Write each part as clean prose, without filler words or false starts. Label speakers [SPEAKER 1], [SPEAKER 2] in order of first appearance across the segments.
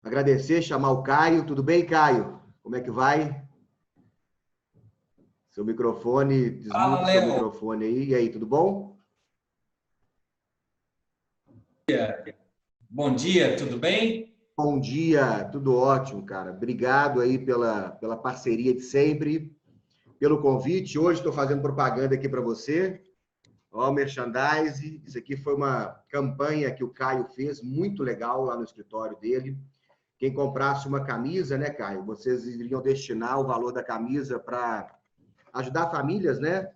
[SPEAKER 1] Agradecer, chamar o Caio. Tudo bem, Caio? Como é que vai? Seu microfone,
[SPEAKER 2] Fala,
[SPEAKER 1] desmute seu
[SPEAKER 2] Léo.
[SPEAKER 1] microfone aí. E aí, tudo bom?
[SPEAKER 2] Bom dia, tudo bem?
[SPEAKER 1] Bom dia, tudo ótimo, cara. Obrigado aí pela parceria de sempre, pelo convite. Hoje estou fazendo propaganda aqui para você. Ó, o merchandise. Isso aqui foi uma campanha que o Caio fez, muito legal lá no escritório dele. Quem comprasse uma camisa, né, Caio? Vocês iriam destinar o valor da camisa para ajudar famílias, né?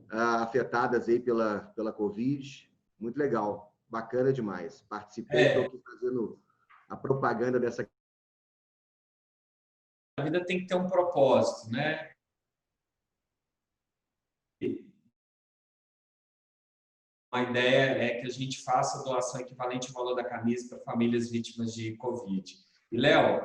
[SPEAKER 1] Afetadas aí pela Covid. Muito legal, bacana demais. Participei, estou
[SPEAKER 2] É,
[SPEAKER 1] aqui fazendo a propaganda dessa.
[SPEAKER 2] a vida tem que ter um propósito, né? A ideia é que a gente faça a doação equivalente ao valor da camisa para famílias vítimas de Covid. E, Léo,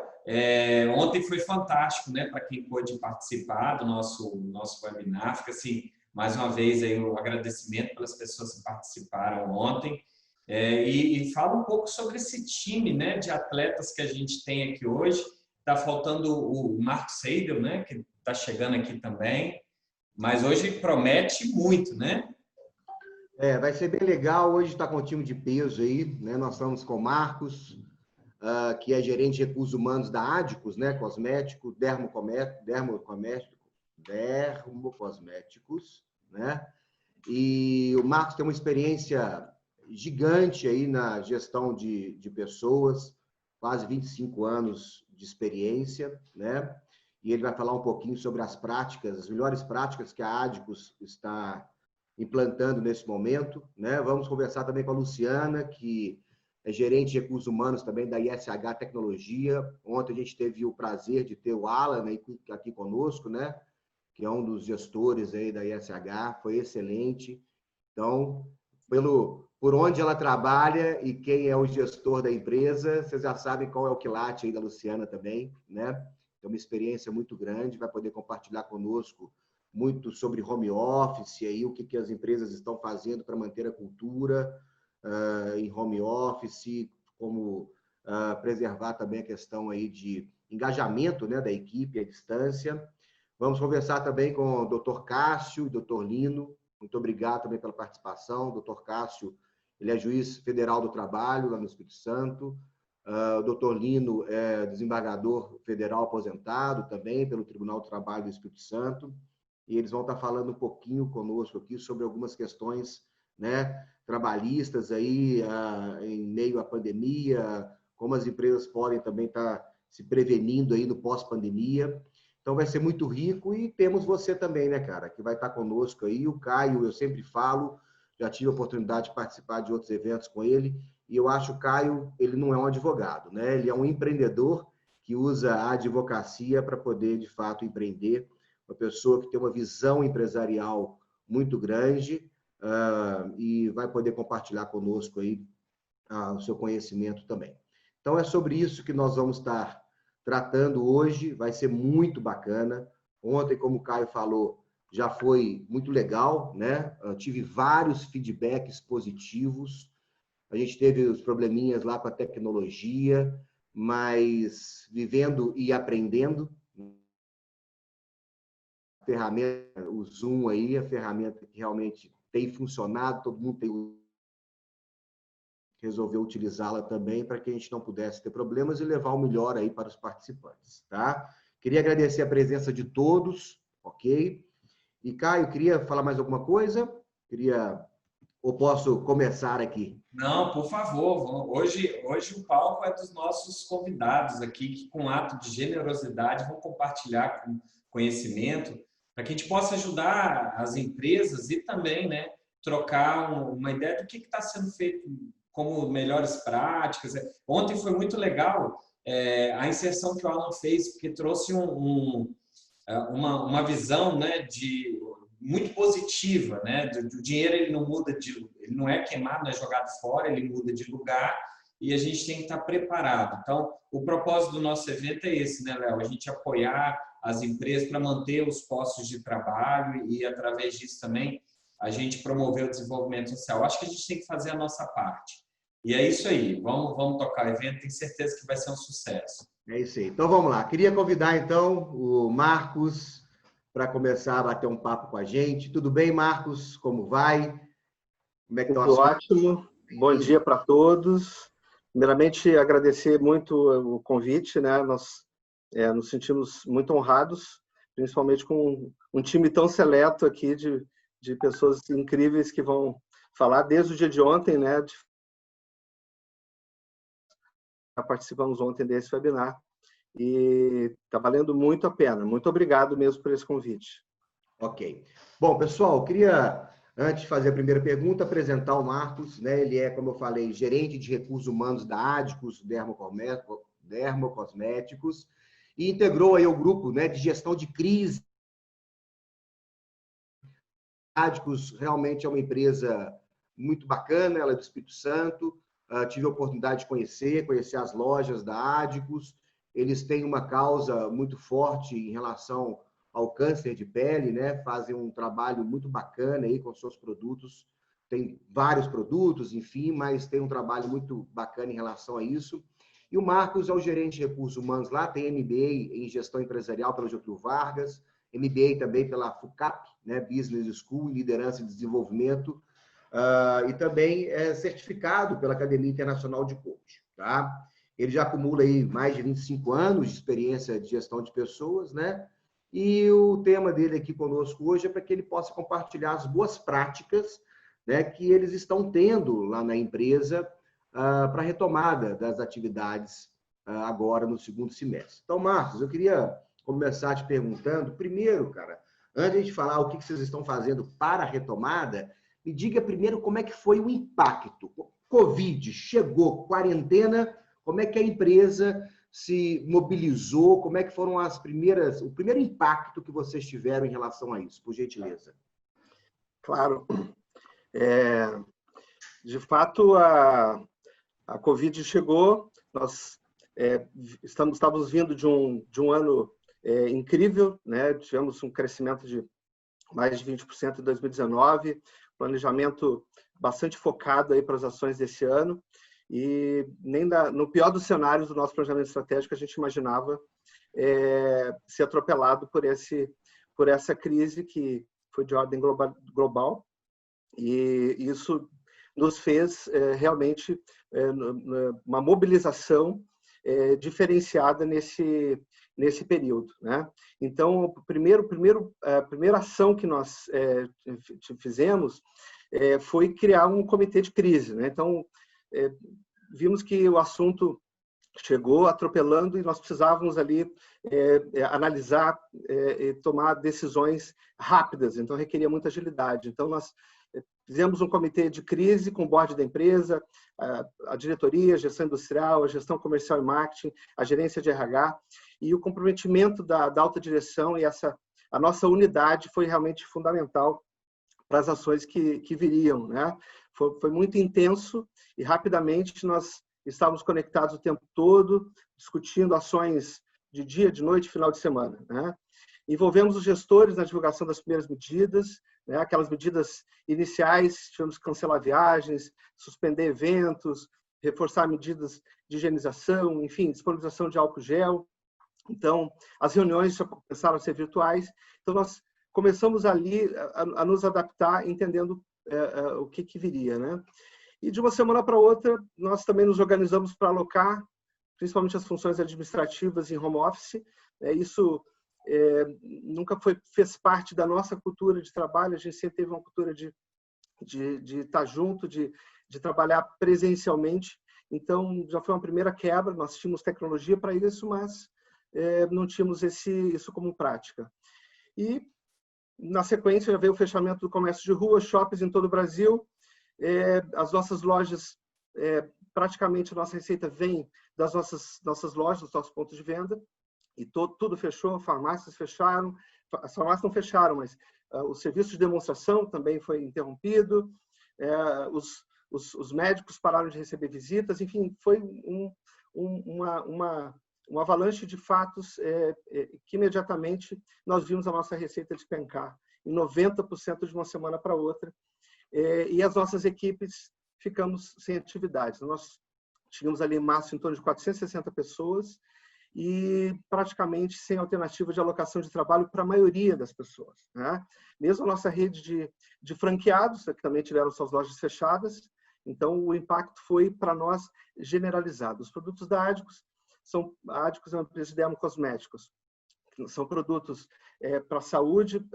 [SPEAKER 2] ontem foi fantástico, né, para quem pôde participar do nosso webinar. Fica assim, mais uma vez aí o agradecimento pelas pessoas que participaram ontem. E fala um pouco sobre esse time, né, de atletas que a gente tem aqui hoje. Está faltando o Marco Seidel, né, que está chegando aqui também, mas hoje promete muito, né?
[SPEAKER 1] Vai ser bem legal. Hoje está com o time de peso aí, né? Nós estamos com o Marcos, que é gerente de recursos humanos da Adicos, né? Cosmético, dermocosméticos, né? E o Marcos tem uma experiência gigante aí na gestão de pessoas, quase 25 anos de experiência, né? E ele vai falar um pouquinho sobre as práticas, as melhores práticas que a Adicos está implantando nesse momento, né? Vamos conversar também com a Luciana, que é gerente de recursos humanos também da ISH Tecnologia. Ontem a gente teve o prazer de ter o Alan aqui conosco, né? Que é um dos gestores aí da ISH, foi excelente. Então, por onde ela trabalha e quem é o gestor da empresa, vocês já sabem qual é o quilate aí da Luciana também, né? Tem uma experiência muito grande, vai poder compartilhar conosco muito sobre home office, aí, o que as empresas estão fazendo para manter a cultura em home office, como preservar também a questão aí de engajamento, né, da equipe à distância. Vamos conversar também com o Dr. Cássio e o Dr. Lino. Muito obrigado também pela participação. O Dr. Cássio, ele é juiz federal do trabalho lá no Espírito Santo. O Dr. Lino é desembargador federal aposentado também pelo Tribunal do Trabalho do Espírito Santo. E eles vão estar falando um pouquinho conosco aqui sobre algumas questões, né, trabalhistas aí em meio à pandemia, como as empresas podem também estar se prevenindo aí no pós-pandemia. Então vai ser muito rico e temos você também, né, cara, que vai estar conosco aí. O Caio, eu sempre falo, já tive a oportunidade de participar de outros eventos com ele, e eu acho que o Caio, ele não é um advogado, né? Ele é um empreendedor que usa a advocacia para poder, de fato, empreender. Uma pessoa que tem uma visão empresarial muito grande e vai poder compartilhar conosco aí o seu conhecimento também. Então, é sobre isso que nós vamos estar tratando hoje, vai ser muito bacana. Ontem, como o Caio falou, já foi muito legal, né? Eu tive vários feedbacks positivos. A gente teve os probleminhas lá com a tecnologia, mas vivendo e aprendendo. A ferramenta, o Zoom aí, a ferramenta que realmente tem funcionado, todo mundo tem resolveu utilizá-la também para que a gente não pudesse ter problemas e levar o melhor aí para os participantes, tá? Queria agradecer a presença de todos, ok? E Caio, queria falar mais alguma coisa? Ou posso começar aqui?
[SPEAKER 2] Não, por favor. Hoje o palco é dos nossos convidados aqui, que com ato de generosidade vão compartilhar com conhecimento para que a gente possa ajudar as empresas e também, né, trocar uma ideia do que está sendo feito como melhores práticas. Ontem foi muito legal a inserção que o Alan fez, porque trouxe uma visão, né, de muito positiva, né? O dinheiro ele não muda ele não é queimado, não é jogado fora, ele muda de lugar e a gente tem que estar preparado. Então, o propósito do nosso evento é esse, né, Léo? A gente apoiar as empresas para manter os postos de trabalho e através disso também a gente promover o desenvolvimento social. Acho que a gente tem que fazer a nossa parte. E é isso aí, vamos tocar o evento, tenho certeza que vai ser um sucesso.
[SPEAKER 1] É isso aí. Então vamos lá. Queria convidar então o Marcos para começar a bater um papo com a gente. Tudo bem, Marcos? Como vai? Como é que estão
[SPEAKER 3] Tudo
[SPEAKER 1] as coisas?
[SPEAKER 3] ótimo. Bom dia para todos. Primeiramente, agradecer muito o convite, né? Nós nos sentimos muito honrados, principalmente com um time tão seleto aqui de pessoas incríveis que vão falar desde o dia de ontem, né? Participamos ontem desse webinar e está valendo muito a pena. Muito obrigado mesmo por esse convite.
[SPEAKER 1] Ok. Bom, pessoal, eu queria, antes de fazer a primeira pergunta, apresentar o Marcos, né? Ele é, como eu falei, gerente de recursos humanos da Adicus Dermocosméticos e integrou aí o grupo, né, de gestão de crise. A Adicus realmente é uma empresa muito bacana, ela é do Espírito Santo. Tive a oportunidade de conhecer as lojas da Adicus. Eles têm uma causa muito forte em relação ao câncer de pele, né? Fazem um trabalho muito bacana aí com seus produtos. Tem vários produtos, enfim, mas tem um trabalho muito bacana em relação a isso. E o Marcos é o gerente de recursos humanos lá, tem MBA em gestão empresarial pela Getúlio Vargas, MBA também pela FUCAP, né? Business School, Liderança e Desenvolvimento, e também é certificado pela Academia Internacional de Coach, tá? Ele já acumula aí mais de 25 anos de experiência de gestão de pessoas, né? E o tema dele aqui conosco hoje é para que ele possa compartilhar as boas práticas, né, que eles estão tendo lá na empresa para a retomada das atividades agora no segundo semestre. Então, Marcos, eu queria começar te perguntando, primeiro, cara, antes de falar o que vocês estão fazendo para a retomada, me diga primeiro como é que foi o impacto. Covid chegou, quarentena, como é que a empresa se mobilizou, como é que foram o primeiro impacto que vocês tiveram em relação a isso, por gentileza?
[SPEAKER 3] Claro. De fato, a Covid chegou, nós estávamos vindo de um ano incrível, né? Tivemos um crescimento de mais de 20% em 2019, planejamento bastante focado aí para as ações desse ano, e nem no pior dos cenários do nosso planejamento estratégico a gente imaginava ser atropelado por essa crise que foi de ordem global, e isso nos fez realmente uma mobilização diferenciada nesse período, né? Então, a primeira ação que nós fizemos foi criar um comitê de crise, né? Então, vimos que o assunto chegou atropelando e nós precisávamos ali analisar e tomar decisões rápidas, então requeria muita agilidade. Então, nós fizemos um comitê de crise com o board da empresa, a diretoria, a gestão industrial, a gestão comercial e marketing, a gerência de RH, e o comprometimento da alta direção e a nossa unidade foi realmente fundamental para as ações que viriam, né? Foi muito intenso e rapidamente nós estávamos conectados o tempo todo, discutindo ações de dia, de noite, final de semana, né? Envolvemos os gestores na divulgação das primeiras medidas, né? Aquelas medidas iniciais, tivemos que cancelar viagens, suspender eventos, reforçar medidas de higienização, enfim, disponibilização de álcool gel. Então, as reuniões já começaram a ser virtuais. Então, nós começamos ali a nos adaptar, entendendo o que viria, né? E de uma semana para outra, nós também nos organizamos para alocar, principalmente as funções administrativas em home office. Isso nunca fez parte da nossa cultura de trabalho, a gente sempre teve uma cultura de estar junto, de trabalhar presencialmente. Então, já foi uma primeira quebra, nós tínhamos tecnologia para isso, mas não tínhamos isso como prática. E, na sequência, já veio o fechamento do comércio de rua, shoppings em todo o Brasil. As nossas lojas, praticamente a nossa receita vem das nossas lojas, dos nossos pontos de venda, e tudo fechou, farmácias fecharam, as farmácias não fecharam, mas o serviço de demonstração também foi interrompido, os médicos pararam de receber visitas, enfim, foi uma avalanche de fatos que imediatamente nós vimos a nossa receita despencar em 90% de uma semana para outra, e as nossas equipes ficamos sem atividades. Nós tínhamos ali em março em torno de 460 pessoas e praticamente sem alternativa de alocação de trabalho para a maioria das pessoas, né? Mesmo a nossa rede de franqueados, que também tiveram suas lojas fechadas, então o impacto foi para nós generalizado. Os produtos da Adicus a Adicus é uma empresa de dermocosméticos, são produtos para saúde,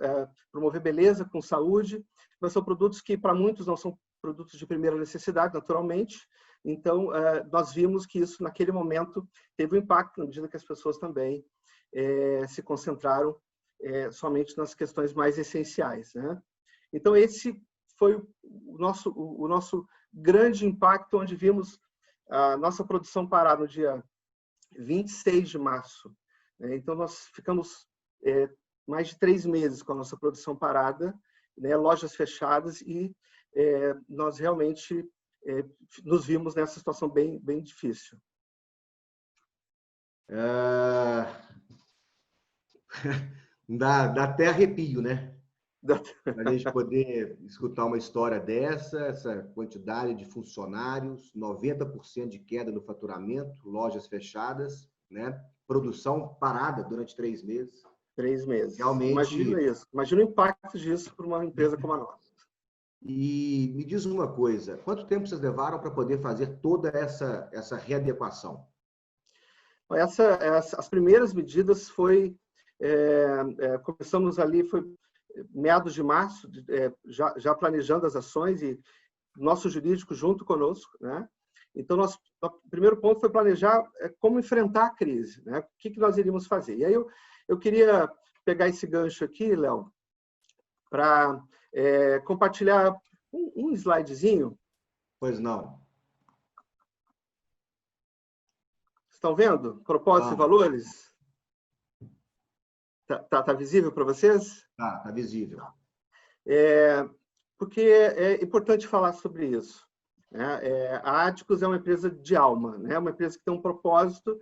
[SPEAKER 3] promover beleza com saúde, mas são produtos que para muitos não são produtos de primeira necessidade, naturalmente. Então, nós vimos que isso, naquele momento, teve um impacto, na medida que as pessoas também se concentraram somente nas questões mais essenciais, né? Então, esse foi o nosso grande impacto, onde vimos a nossa produção parar no dia 26 de março. Então, nós ficamos mais de 3 meses com a nossa produção parada, né, lojas fechadas, e nós realmente nos vimos nessa situação bem difícil.
[SPEAKER 1] Dá até arrepio, né? Para a gente poder escutar uma história dessa, essa quantidade de funcionários, 90% de queda no faturamento, lojas fechadas, né? Produção parada durante 3 meses.
[SPEAKER 3] 3 meses.
[SPEAKER 1] Realmente.
[SPEAKER 3] Imagina isso. Imagina o impacto disso para uma empresa como a nossa.
[SPEAKER 1] E me diz uma coisa, quanto tempo vocês levaram para poder fazer toda essa readequação?
[SPEAKER 3] As primeiras medidas começamos ali, foi meados de março, já planejando as ações e nosso jurídico junto conosco, né? Então, o primeiro ponto foi planejar como enfrentar a crise, né? O que nós iríamos fazer. E aí eu queria pegar esse gancho aqui, Léo, para compartilhar um slidezinho.
[SPEAKER 1] Pois não.
[SPEAKER 3] Estão vendo? Propósitos e valores? Tá visível para vocês?
[SPEAKER 1] Tá visível.
[SPEAKER 3] Porque é importante falar sobre isso, né? A Adicus é uma empresa de alma, né? Uma empresa que tem um propósito.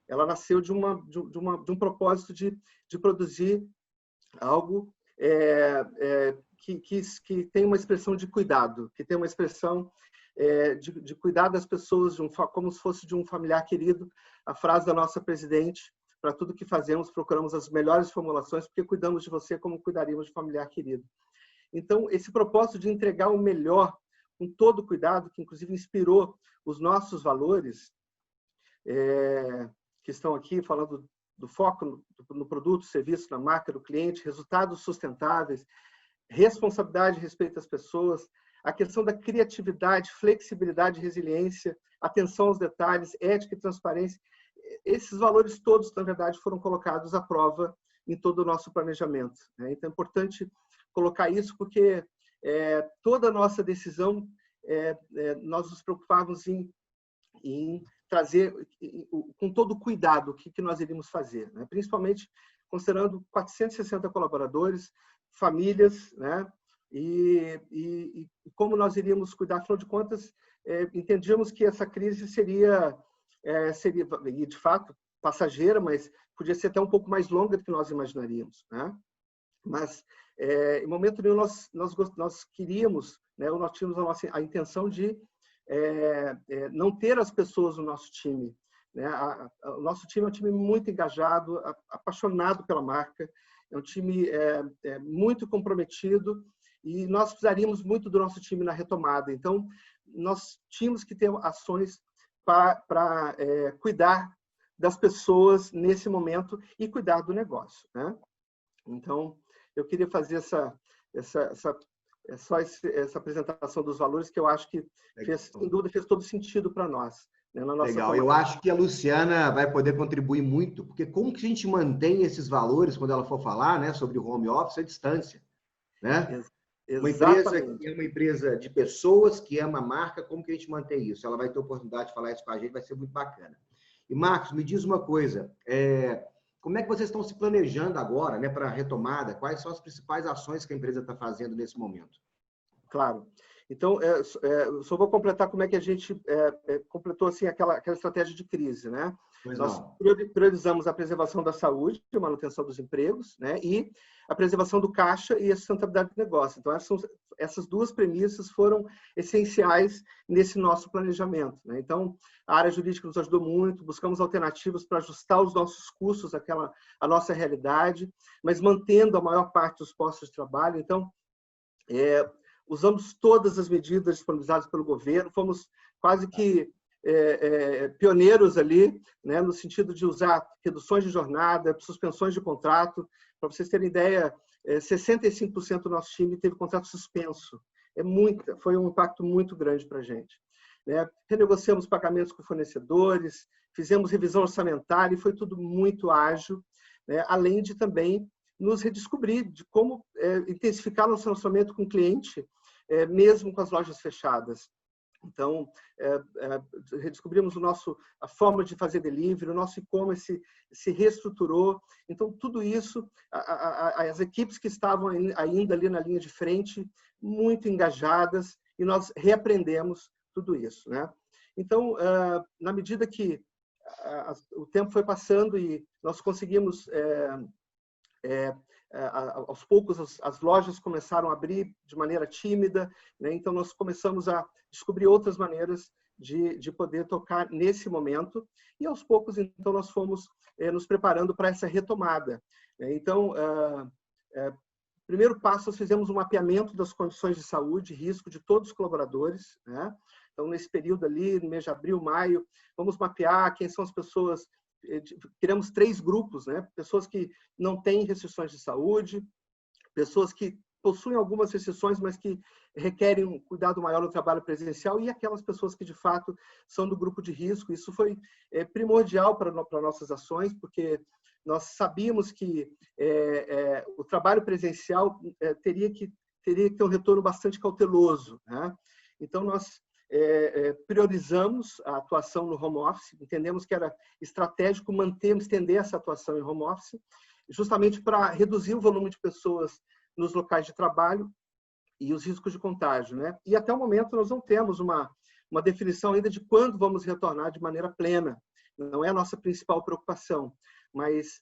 [SPEAKER 3] Ela nasceu de um propósito de produzir algo que tem uma expressão de cuidado, que tem uma expressão de cuidar das pessoas como se fosse de um familiar querido. A frase da nossa presidente: para tudo que fazemos, procuramos as melhores formulações, porque cuidamos de você como cuidaríamos de familiar querido. Então, esse propósito de entregar o melhor, com todo cuidado, que inclusive inspirou os nossos valores, que estão aqui falando do foco no produto, serviço, na marca, do cliente, resultados sustentáveis, responsabilidade e respeito às pessoas, a questão da criatividade, flexibilidade e resiliência, atenção aos detalhes, ética e transparência. Esses valores todos, na verdade, foram colocados à prova em todo o nosso planejamento, né? Então, é importante colocar isso porque toda a nossa decisão, nós nos preocupávamos em trazer com todo cuidado o que nós iríamos fazer, né? Principalmente considerando 460 colaboradores, famílias, né? E como nós iríamos cuidar. Afinal de contas, entendíamos que essa crise seria, e de fato, passageira, mas podia ser até um pouco mais longa do que nós imaginaríamos, né? Mas, em momento nenhum, nós queríamos, né, nós tínhamos a intenção de não ter as pessoas no nosso time, né? O nosso time é um time muito engajado, apaixonado pela marca, é um time muito comprometido, e nós precisaríamos muito do nosso time na retomada. Então, nós tínhamos que ter ações para cuidar das pessoas nesse momento e cuidar do negócio, né? Então, eu queria fazer essa apresentação dos valores, que eu acho que, sem dúvida, fez todo sentido para nós, né, na nossa
[SPEAKER 1] Legal.
[SPEAKER 3] formação.
[SPEAKER 1] Eu acho que a Luciana vai poder contribuir muito, porque como que a gente mantém esses valores quando ela for falar, né, sobre o home office à distância, né? Uma empresa que é uma empresa de pessoas, que é uma marca, como que a gente mantém isso? Ela vai ter oportunidade de falar isso com a gente, vai ser muito bacana. E, Marcos, me diz uma coisa, como é que vocês estão se planejando agora, né, para a retomada? Quais são as principais ações que a empresa está fazendo nesse momento?
[SPEAKER 3] Claro. Então, eu só vou completar como é que a gente completou assim, aquela estratégia de crise, né?
[SPEAKER 1] Pois
[SPEAKER 3] Nós
[SPEAKER 1] não.
[SPEAKER 3] priorizamos a preservação da saúde, a manutenção dos empregos, né? E a preservação do caixa e a sustentabilidade do negócio. Então, essas duas premissas foram essenciais nesse nosso planejamento, né? Então, a área jurídica nos ajudou muito, buscamos alternativas para ajustar os nossos custos à nossa realidade, mas mantendo a maior parte dos postos de trabalho. Então, usamos todas as medidas disponibilizadas pelo governo, fomos quase que pioneiros ali, né, no sentido de usar reduções de jornada, suspensões de contrato. Para vocês terem ideia, 65% do nosso time teve contrato suspenso. Foi um impacto muito grande para a gente, né? Renegociamos pagamentos com fornecedores, fizemos revisão orçamentária e foi tudo muito ágil, né? Além de também nos redescobrir de como intensificar nosso relacionamento com o cliente, mesmo com as lojas fechadas. Então, redescobrimos a forma de fazer delivery, o nosso e-commerce se reestruturou. Então, tudo isso, as equipes que estavam ainda ali na linha de frente, muito engajadas, e nós reaprendemos tudo isso, né? Então, na medida que o tempo foi passando e nós conseguimos aos poucos as lojas começaram a abrir de maneira tímida, né? Então nós começamos a descobrir outras maneiras de poder tocar nesse momento, e aos poucos então nós fomos nos preparando para essa retomada, né? Então, primeiro passo, nós fizemos um mapeamento das condições de saúde e risco de todos os colaboradores, né? Então, nesse período ali, no mês de abril, maio, vamos mapear quem são as pessoas. Criamos 3 grupos, né? Pessoas que não têm restrições de saúde, pessoas que possuem algumas restrições, mas que requerem um cuidado maior no trabalho presencial, e aquelas pessoas que, de fato, são do grupo de risco. Isso foi primordial para nossas ações, porque nós sabíamos que o trabalho presencial teria que ter um retorno bastante cauteloso, né? Então, nós priorizamos a atuação no home office, entendemos que era estratégico estender essa atuação em home office, justamente para reduzir o volume de pessoas nos locais de trabalho e os riscos de contágio, né? E até o momento nós não temos uma definição ainda de quando vamos retornar de maneira plena. Não é a nossa principal preocupação, mas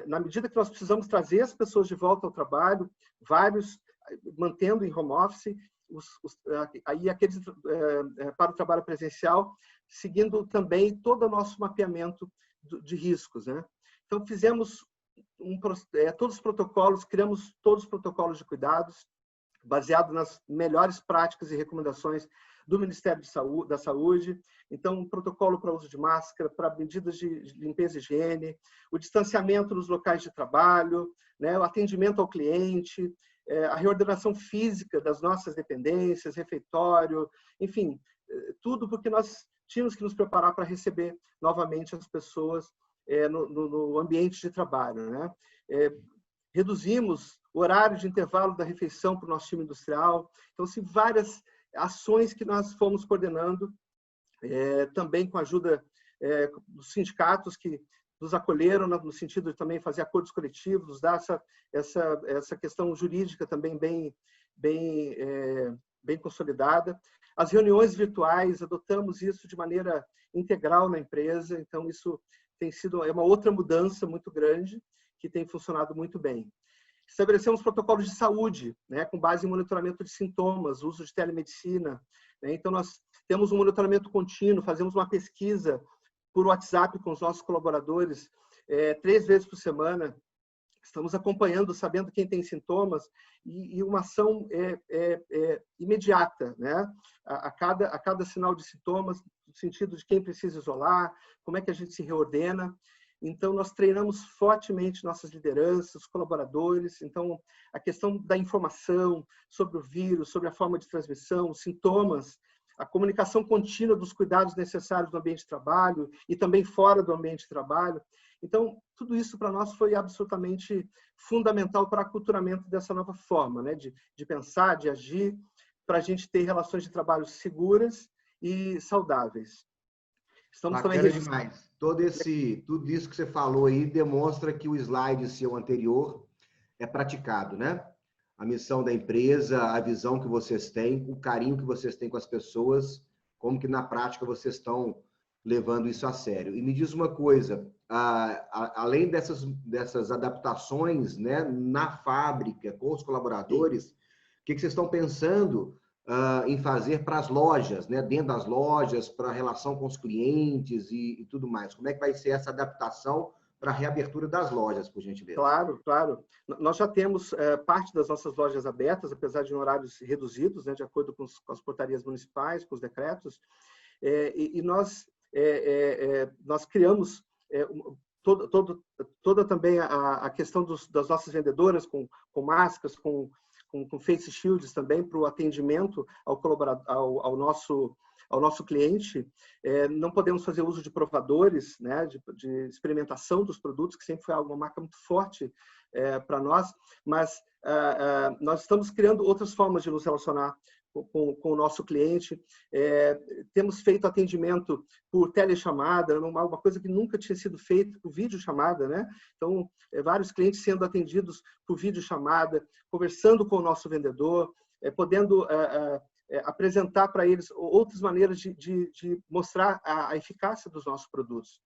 [SPEAKER 3] na medida que nós precisamos trazer as pessoas de volta ao trabalho, vários mantendo em home office, aí aqueles para o trabalho presencial, seguindo também todo o nosso mapeamento de riscos, né? Então, fizemos todos os protocolos, criamos todos os protocolos de cuidados, baseado nas melhores práticas e recomendações do Ministério da Saúde. Então, um protocolo para uso de máscara, para medidas de limpeza e higiene, o distanciamento nos locais de trabalho, né, o atendimento ao cliente, a reordenação física das nossas dependências, refeitório, enfim, tudo porque nós tínhamos que nos preparar para receber novamente as pessoas no ambiente de trabalho, né? Reduzimos o horário de intervalo da refeição para o nosso time industrial. Então, assim, várias ações que nós fomos coordenando, também com a ajuda dos sindicatos que nos acolheram no sentido de também fazer acordos coletivos, nos dar essa questão jurídica também bem consolidada. As reuniões virtuais, adotamos isso de maneira integral na empresa, então isso tem sido uma outra mudança muito grande que tem funcionado muito bem. Estabelecemos protocolos de saúde, né, com base em monitoramento de sintomas, uso de telemedicina, né? Então, nós temos um monitoramento contínuo, fazemos uma pesquisa por WhatsApp com os nossos colaboradores 3 vezes por semana. Estamos acompanhando, sabendo quem tem sintomas, e uma ação imediata, né? A cada sinal de sintomas, no sentido de quem precisa isolar, como é que a gente se reordena. Então, nós treinamos fortemente nossas lideranças, colaboradores. Então, a questão da informação sobre o vírus, sobre a forma de transmissão, os sintomas, a comunicação contínua dos cuidados necessários no ambiente de trabalho e também fora do ambiente de trabalho. Então, tudo isso para nós foi absolutamente fundamental para o aculturamento dessa nova forma, né, de pensar, de agir, para a gente ter relações de trabalho seguras e saudáveis.
[SPEAKER 1] Estamos bacana também demais. Tudo isso que você falou aí demonstra que o slide seu anterior é praticado, né? A missão da empresa, a visão que vocês têm, o carinho que vocês têm com as pessoas, como que na prática vocês estão levando isso a sério. E me diz uma coisa, além dessas adaptações, né, na fábrica, com os colaboradores, o que vocês estão pensando em fazer para as lojas, né, dentro das lojas, para a relação com os clientes e tudo mais? Como é que vai ser essa adaptação para a reabertura das lojas, por gentileza?
[SPEAKER 3] Claro, claro. Nós já temos parte das nossas lojas abertas, apesar de em horários reduzidos, né, de acordo com as portarias municipais, com os decretos, e nós criamos toda também a questão das nossas vendedoras com máscaras, com face shields também para o atendimento ao colaborador, ao nosso cliente. Não podemos fazer uso de provadores, né, de experimentação dos produtos, que sempre foi uma marca muito forte para nós, mas nós estamos criando outras formas de nos relacionar com o nosso cliente. Temos feito atendimento por telechamada, uma coisa que nunca tinha sido feita por videochamada, né? Então, vários clientes sendo atendidos por videochamada, conversando com o nosso vendedor, podendo apresentar para eles outras maneiras de mostrar a eficácia dos nossos produtos.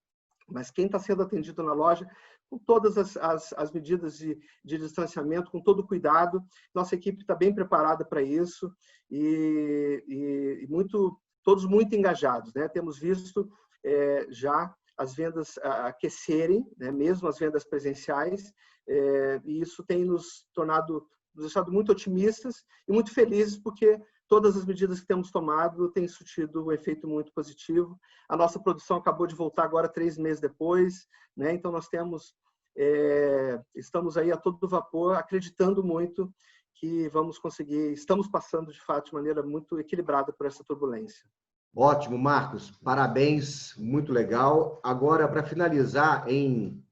[SPEAKER 3] Mas quem está sendo atendido na loja, com todas as medidas de distanciamento, com todo o cuidado, nossa equipe está bem preparada para isso e todos muito engajados, né? Temos visto já as vendas aquecerem, né? Mesmo as vendas presenciais, e isso tem nos deixado muito otimistas e muito felizes, porque todas as medidas que temos tomado têm surtido um efeito muito positivo. A nossa produção acabou de voltar agora 3 meses depois, né? Então nós estamos aí a todo vapor, acreditando muito que vamos conseguir, estamos passando de fato de maneira muito equilibrada por essa turbulência.
[SPEAKER 1] Ótimo, Marcos, parabéns, muito legal. Agora, para finalizar, em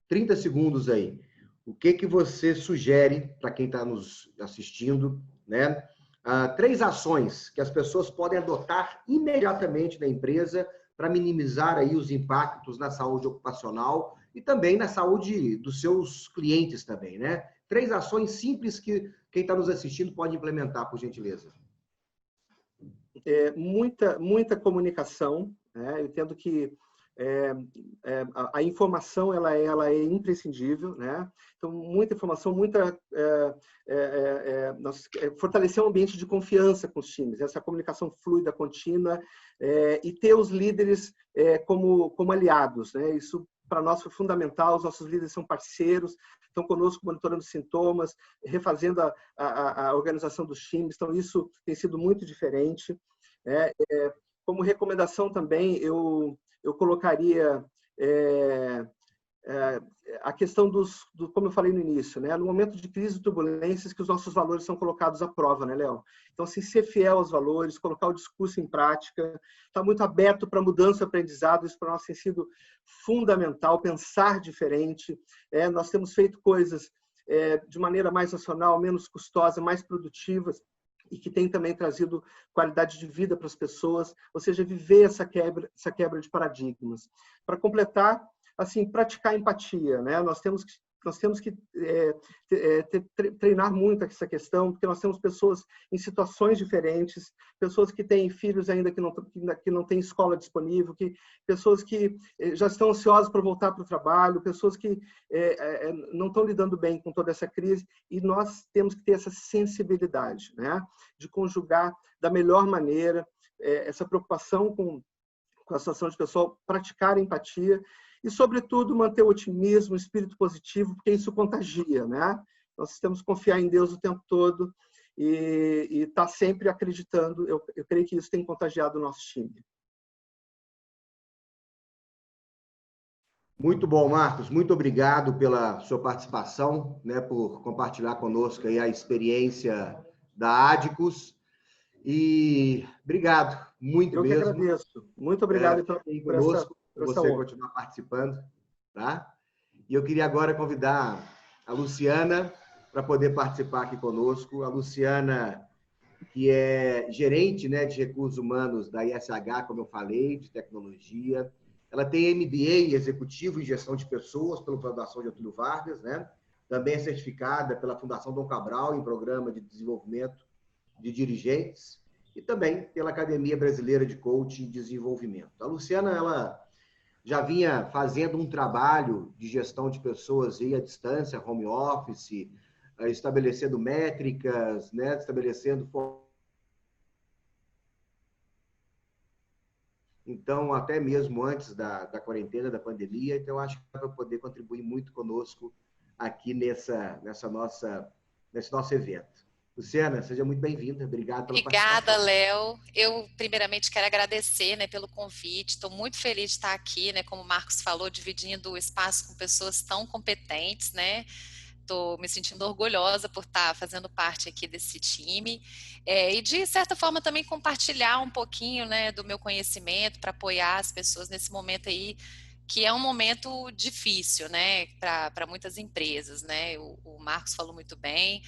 [SPEAKER 1] 30 segundos aí, o que você sugere para quem está nos assistindo, né? 3 ações que as pessoas podem adotar imediatamente na empresa para minimizar aí os impactos na saúde ocupacional e também na saúde dos seus clientes também, né? 3 ações simples que quem está nos assistindo pode implementar, por gentileza.
[SPEAKER 3] Muita comunicação, né? Eu entendo que a informação ela é imprescindível, né? Então muita informação, fortalecer um ambiente de confiança com os times, essa comunicação fluida, contínua, e ter os líderes como aliados, né? Isso para nós foi fundamental. Os nossos líderes são parceiros, estão conosco monitorando sintomas, refazendo a organização dos times. Então isso tem sido muito diferente. Como recomendação também, eu colocaria a questão como eu falei no início, né? No momento de crise e turbulências que os nossos valores são colocados à prova, né, Léo? Então, assim, ser fiel aos valores, colocar o discurso em prática, estar muito aberto para mudança e aprendizado, isso para nós tem sido fundamental, pensar diferente. Nós temos feito coisas de maneira mais racional, menos custosa, mais produtivas, e que tem também trazido qualidade de vida para as pessoas, ou seja, viver essa quebra de paradigmas. Para completar, assim, praticar empatia, né? Nós temos que treinar muito essa questão, porque nós temos pessoas em situações diferentes, pessoas que têm filhos ainda que não têm escola disponível, pessoas que já estão ansiosas para voltar para o trabalho, pessoas que não estão lidando bem com toda essa crise, e nós temos que ter essa sensibilidade, né? De conjugar da melhor maneira essa preocupação com a situação de pessoal, praticar a empatia e, sobretudo, manter o otimismo, o espírito positivo, porque isso contagia, né? Nós temos que confiar em Deus o tempo todo e estar sempre acreditando. Eu creio que isso tem contagiado o nosso time.
[SPEAKER 1] Muito bom, Marcos. Muito obrigado pela sua participação, né, por compartilhar conosco aí a experiência da Adicus. E obrigado, muito mesmo.
[SPEAKER 3] Eu que agradeço. Muito obrigado por
[SPEAKER 1] você continuar participando, tá? E eu queria agora convidar a Luciana para poder participar aqui conosco. A Luciana, que é gerente, né, de recursos humanos da ISH, como eu falei, de tecnologia. Ela tem MBA executivo em gestão de pessoas pela Fundação Getúlio Vargas, né? Também é certificada pela Fundação Dom Cabral em programa de desenvolvimento de dirigentes e também pela Academia Brasileira de Coaching e Desenvolvimento. A Luciana, ela já vinha fazendo um trabalho de gestão de pessoas aí à distância, home office, estabelecendo métricas, né, estabelecendo. Então, até mesmo antes da quarentena, da pandemia, então acho que vai poder contribuir muito conosco aqui nesse nosso evento. Luciana, seja muito bem-vinda. Obrigado pela
[SPEAKER 4] Obrigada,
[SPEAKER 1] participação.
[SPEAKER 4] Léo. Eu, primeiramente, quero agradecer, né, pelo convite. Estou muito feliz de estar aqui, né, como o Marcos falou, dividindo o espaço com pessoas tão competentes, né? Estou me sentindo orgulhosa por estar fazendo parte aqui desse time e, de certa forma, também compartilhar um pouquinho, né, do meu conhecimento para apoiar as pessoas nesse momento aí, que é um momento difícil, né, para muitas empresas, né? O Marcos falou muito bem,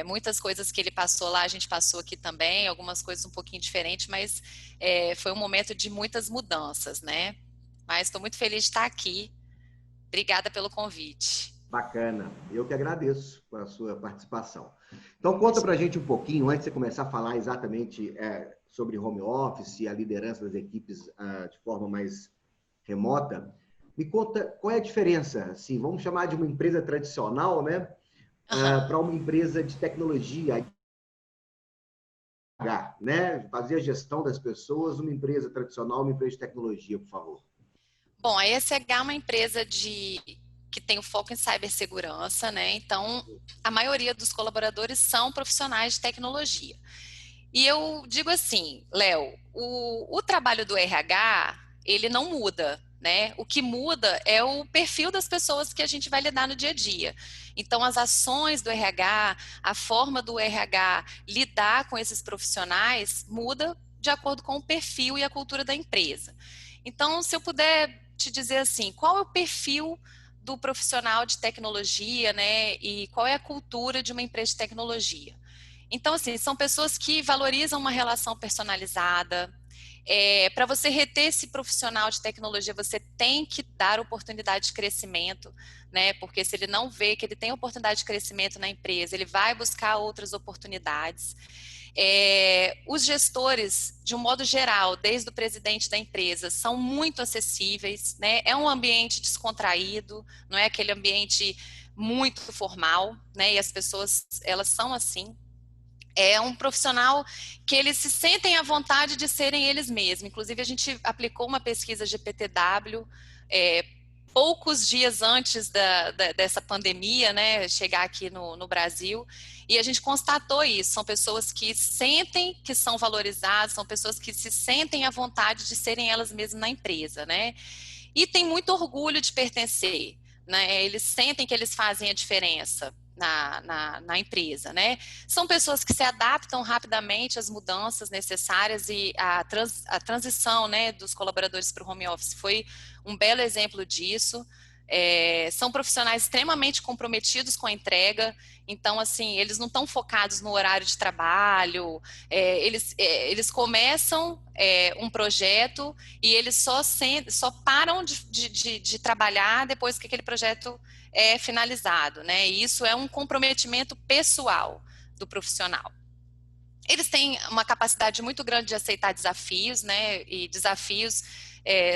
[SPEAKER 4] muitas coisas que ele passou lá, a gente passou aqui também, algumas coisas um pouquinho diferentes, mas foi um momento de muitas mudanças, né? Mas estou muito feliz de estar aqui. Obrigada pelo convite.
[SPEAKER 1] Bacana. Eu que agradeço pela sua participação. Então, conta para a gente um pouquinho, antes de você começar a falar exatamente sobre home office e a liderança das equipes de forma mais remota, me conta qual é a diferença, assim, vamos chamar de uma empresa tradicional, né, para uma empresa de tecnologia, né, fazer a gestão das pessoas, uma empresa tradicional, uma empresa de tecnologia, por favor.
[SPEAKER 4] Bom, a ESH é uma empresa que tem o foco em cibersegurança, né? Então, a maioria dos colaboradores são profissionais de tecnologia. E eu digo assim, Léo, o trabalho do RH, ele não muda, né? O que muda é o perfil das pessoas que a gente vai lidar no dia a dia. Então, as ações do RH, a forma do RH lidar com esses profissionais muda de acordo com o perfil e a cultura da empresa. Então, se eu puder te dizer assim, qual é o perfil do profissional de tecnologia, né? E qual é a cultura de uma empresa de tecnologia? Então, assim, são pessoas que valorizam uma relação personalizada. Para você reter esse profissional de tecnologia, você tem que dar oportunidade de crescimento, né? Porque se ele não vê que ele tem oportunidade de crescimento na empresa, ele vai buscar outras oportunidades. Os gestores, de um modo geral, desde o presidente da empresa, são muito acessíveis, né? É um ambiente descontraído, não é aquele ambiente muito formal, né? E as pessoas, elas são assim. É um profissional que eles se sentem à vontade de serem eles mesmos. Inclusive, a gente aplicou uma pesquisa GPTW poucos dias antes dessa pandemia, né, chegar aqui no Brasil, e a gente constatou isso. São pessoas que sentem que são valorizadas, são pessoas que se sentem à vontade de serem elas mesmas na empresa, né? E tem muito orgulho de pertencer, né? Eles sentem que eles fazem a diferença na empresa, né? São pessoas que se adaptam rapidamente às mudanças necessárias e a transição, né, dos colaboradores para o home office foi um belo exemplo disso. São profissionais extremamente comprometidos com a entrega, então, assim, eles não estão focados no horário de trabalho, eles começam um projeto e eles só param de trabalhar depois que aquele projeto é finalizado, né? E isso é um comprometimento pessoal do profissional. Eles têm uma capacidade muito grande de aceitar desafios, né? E desafios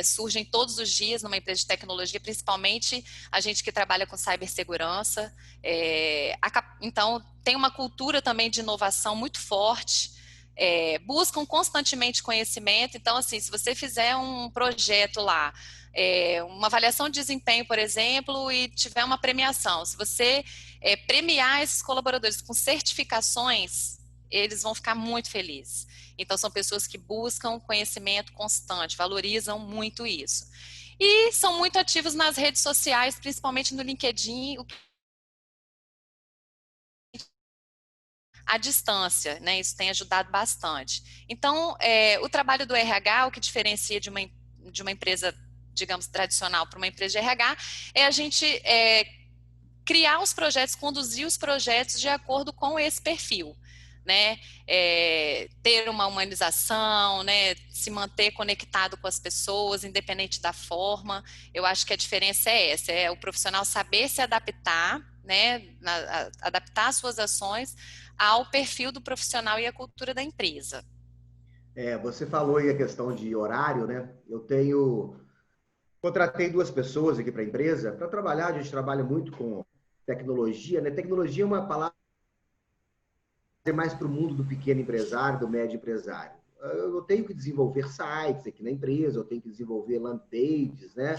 [SPEAKER 4] surgem todos os dias numa empresa de tecnologia, principalmente a gente que trabalha com cibersegurança. Então, tem uma cultura também de inovação muito forte. Buscam constantemente conhecimento. Então, assim, se você fizer um projeto lá, uma avaliação de desempenho, por exemplo, e tiver uma premiação, se você premiar esses colaboradores com certificações, eles vão ficar muito felizes. Então, são pessoas que buscam conhecimento constante, valorizam muito isso. E são muito ativos nas redes sociais, principalmente no LinkedIn, à distância, né? Isso tem ajudado bastante. Então, o trabalho do RH, o que diferencia de uma empresa, digamos, tradicional para uma empresa de RH, é a gente criar os projetos, conduzir os projetos de acordo com esse perfil, né? Ter uma humanização, né? Se manter conectado com as pessoas, independente da forma. Eu acho que a diferença é essa, é o profissional saber se adaptar, né? Adaptar as suas ações ao perfil do profissional e à cultura da empresa.
[SPEAKER 1] Você falou aí a questão de horário, né? Contratei 2 pessoas aqui para a empresa para trabalhar. A gente trabalha muito com tecnologia, né? Tecnologia é uma palavra mais para o mundo do pequeno empresário, do médio empresário. Eu tenho que desenvolver sites aqui na empresa, eu tenho que desenvolver landing pages, né?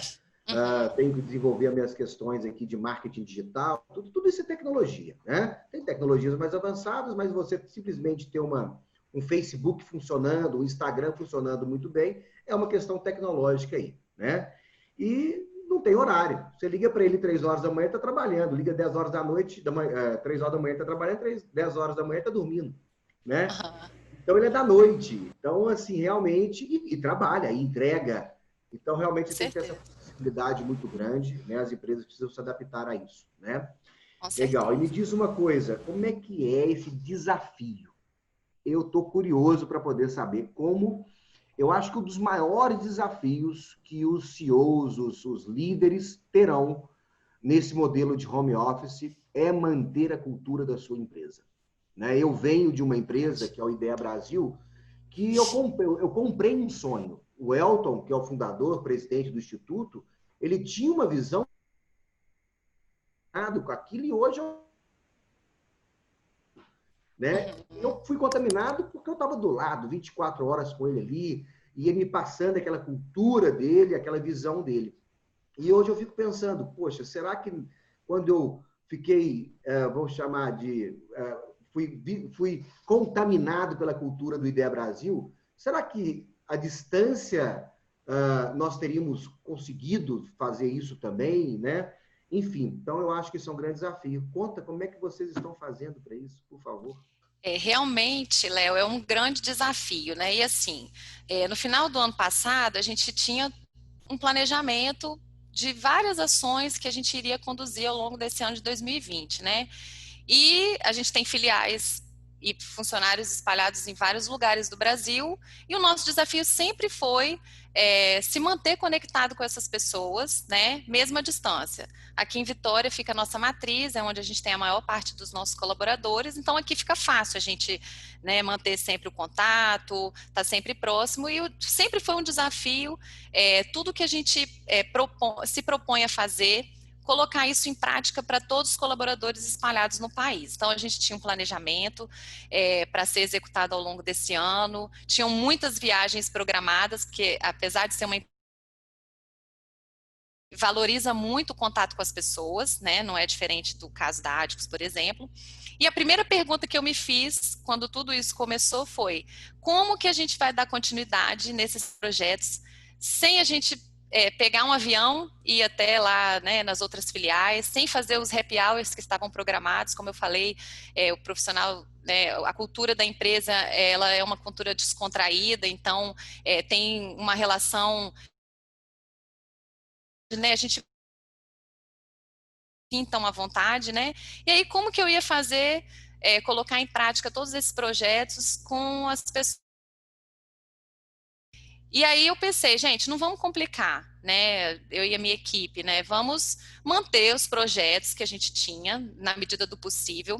[SPEAKER 1] Tenho que desenvolver as minhas questões aqui de marketing digital. Tudo isso é tecnologia, né? Tem tecnologias mais avançadas, mas você simplesmente ter um Facebook funcionando, um Instagram funcionando muito bem, é uma questão tecnológica aí, né? E não tem horário. Você liga para ele 3 horas da manhã, está trabalhando. Liga 10 horas da noite, 3 horas da manhã está trabalhando, 10 horas da manhã está dormindo, né? Então, ele é da noite. Então, assim, realmente, e trabalha, e entrega. Então, realmente, tem que ter essa flexibilidade muito grande, né? As empresas precisam se adaptar a isso, né? Legal. E me diz uma coisa, como é que é esse desafio? Eu estou curioso para poder saber como... Eu acho que um dos maiores desafios que os CEOs, os líderes terão nesse modelo de home office é manter a cultura da sua empresa, né? Eu venho de uma empresa, que é o Idea Brasil, que eu comprei um sonho. O Elton, que é o fundador, presidente do Instituto, ele tinha uma visão com aquilo e hoje né? Eu fui contaminado porque eu estava do lado, 24 horas com ele ali, e ele me passando aquela cultura dele, aquela visão dele. E hoje eu fico pensando, poxa, será que quando eu fiquei, vamos chamar de... fui contaminado pela cultura do Idea Brasil, será que a distância nós teríamos conseguido fazer isso também, né? Enfim, então eu acho que isso é um grande desafio. Conta como é que vocês estão fazendo para isso, por favor.
[SPEAKER 4] Realmente, Léo, é um grande desafio, né? E assim, no final do ano passado, a gente tinha um planejamento de várias ações que a gente iria conduzir ao longo desse ano de 2020, né? E a gente tem filiais e funcionários espalhados em vários lugares do Brasil, e o nosso desafio sempre foi se manter conectado com essas pessoas, né, mesmo à distância. Aqui em Vitória fica a nossa matriz, é onde a gente tem a maior parte dos nossos colaboradores, então aqui fica fácil a gente, né, manter sempre o contato, estar sempre próximo, e sempre foi um desafio, tudo que a gente se propõe a fazer, colocar isso em prática para todos os colaboradores espalhados no país. Então, a gente tinha um planejamento para ser executado ao longo desse ano, tinham muitas viagens programadas, porque apesar de ser uma empresa valoriza muito o contato com as pessoas, né? Não é diferente do caso da Adicos, por exemplo. E a primeira pergunta que eu me fiz quando tudo isso começou foi: como que a gente vai dar continuidade nesses projetos sem a gente pegar um avião e ir até lá, né, nas outras filiais, sem fazer os happy hours que estavam programados? Como eu falei, o profissional, né, a cultura da empresa, ela é uma cultura descontraída, então tem uma relação, né, a gente sintam à vontade, né? E aí, como que eu ia fazer, colocar em prática todos esses projetos com as pessoas? E aí eu pensei, gente, não vamos complicar, né? Eu e a minha equipe, né? Vamos manter os projetos que a gente tinha na medida do possível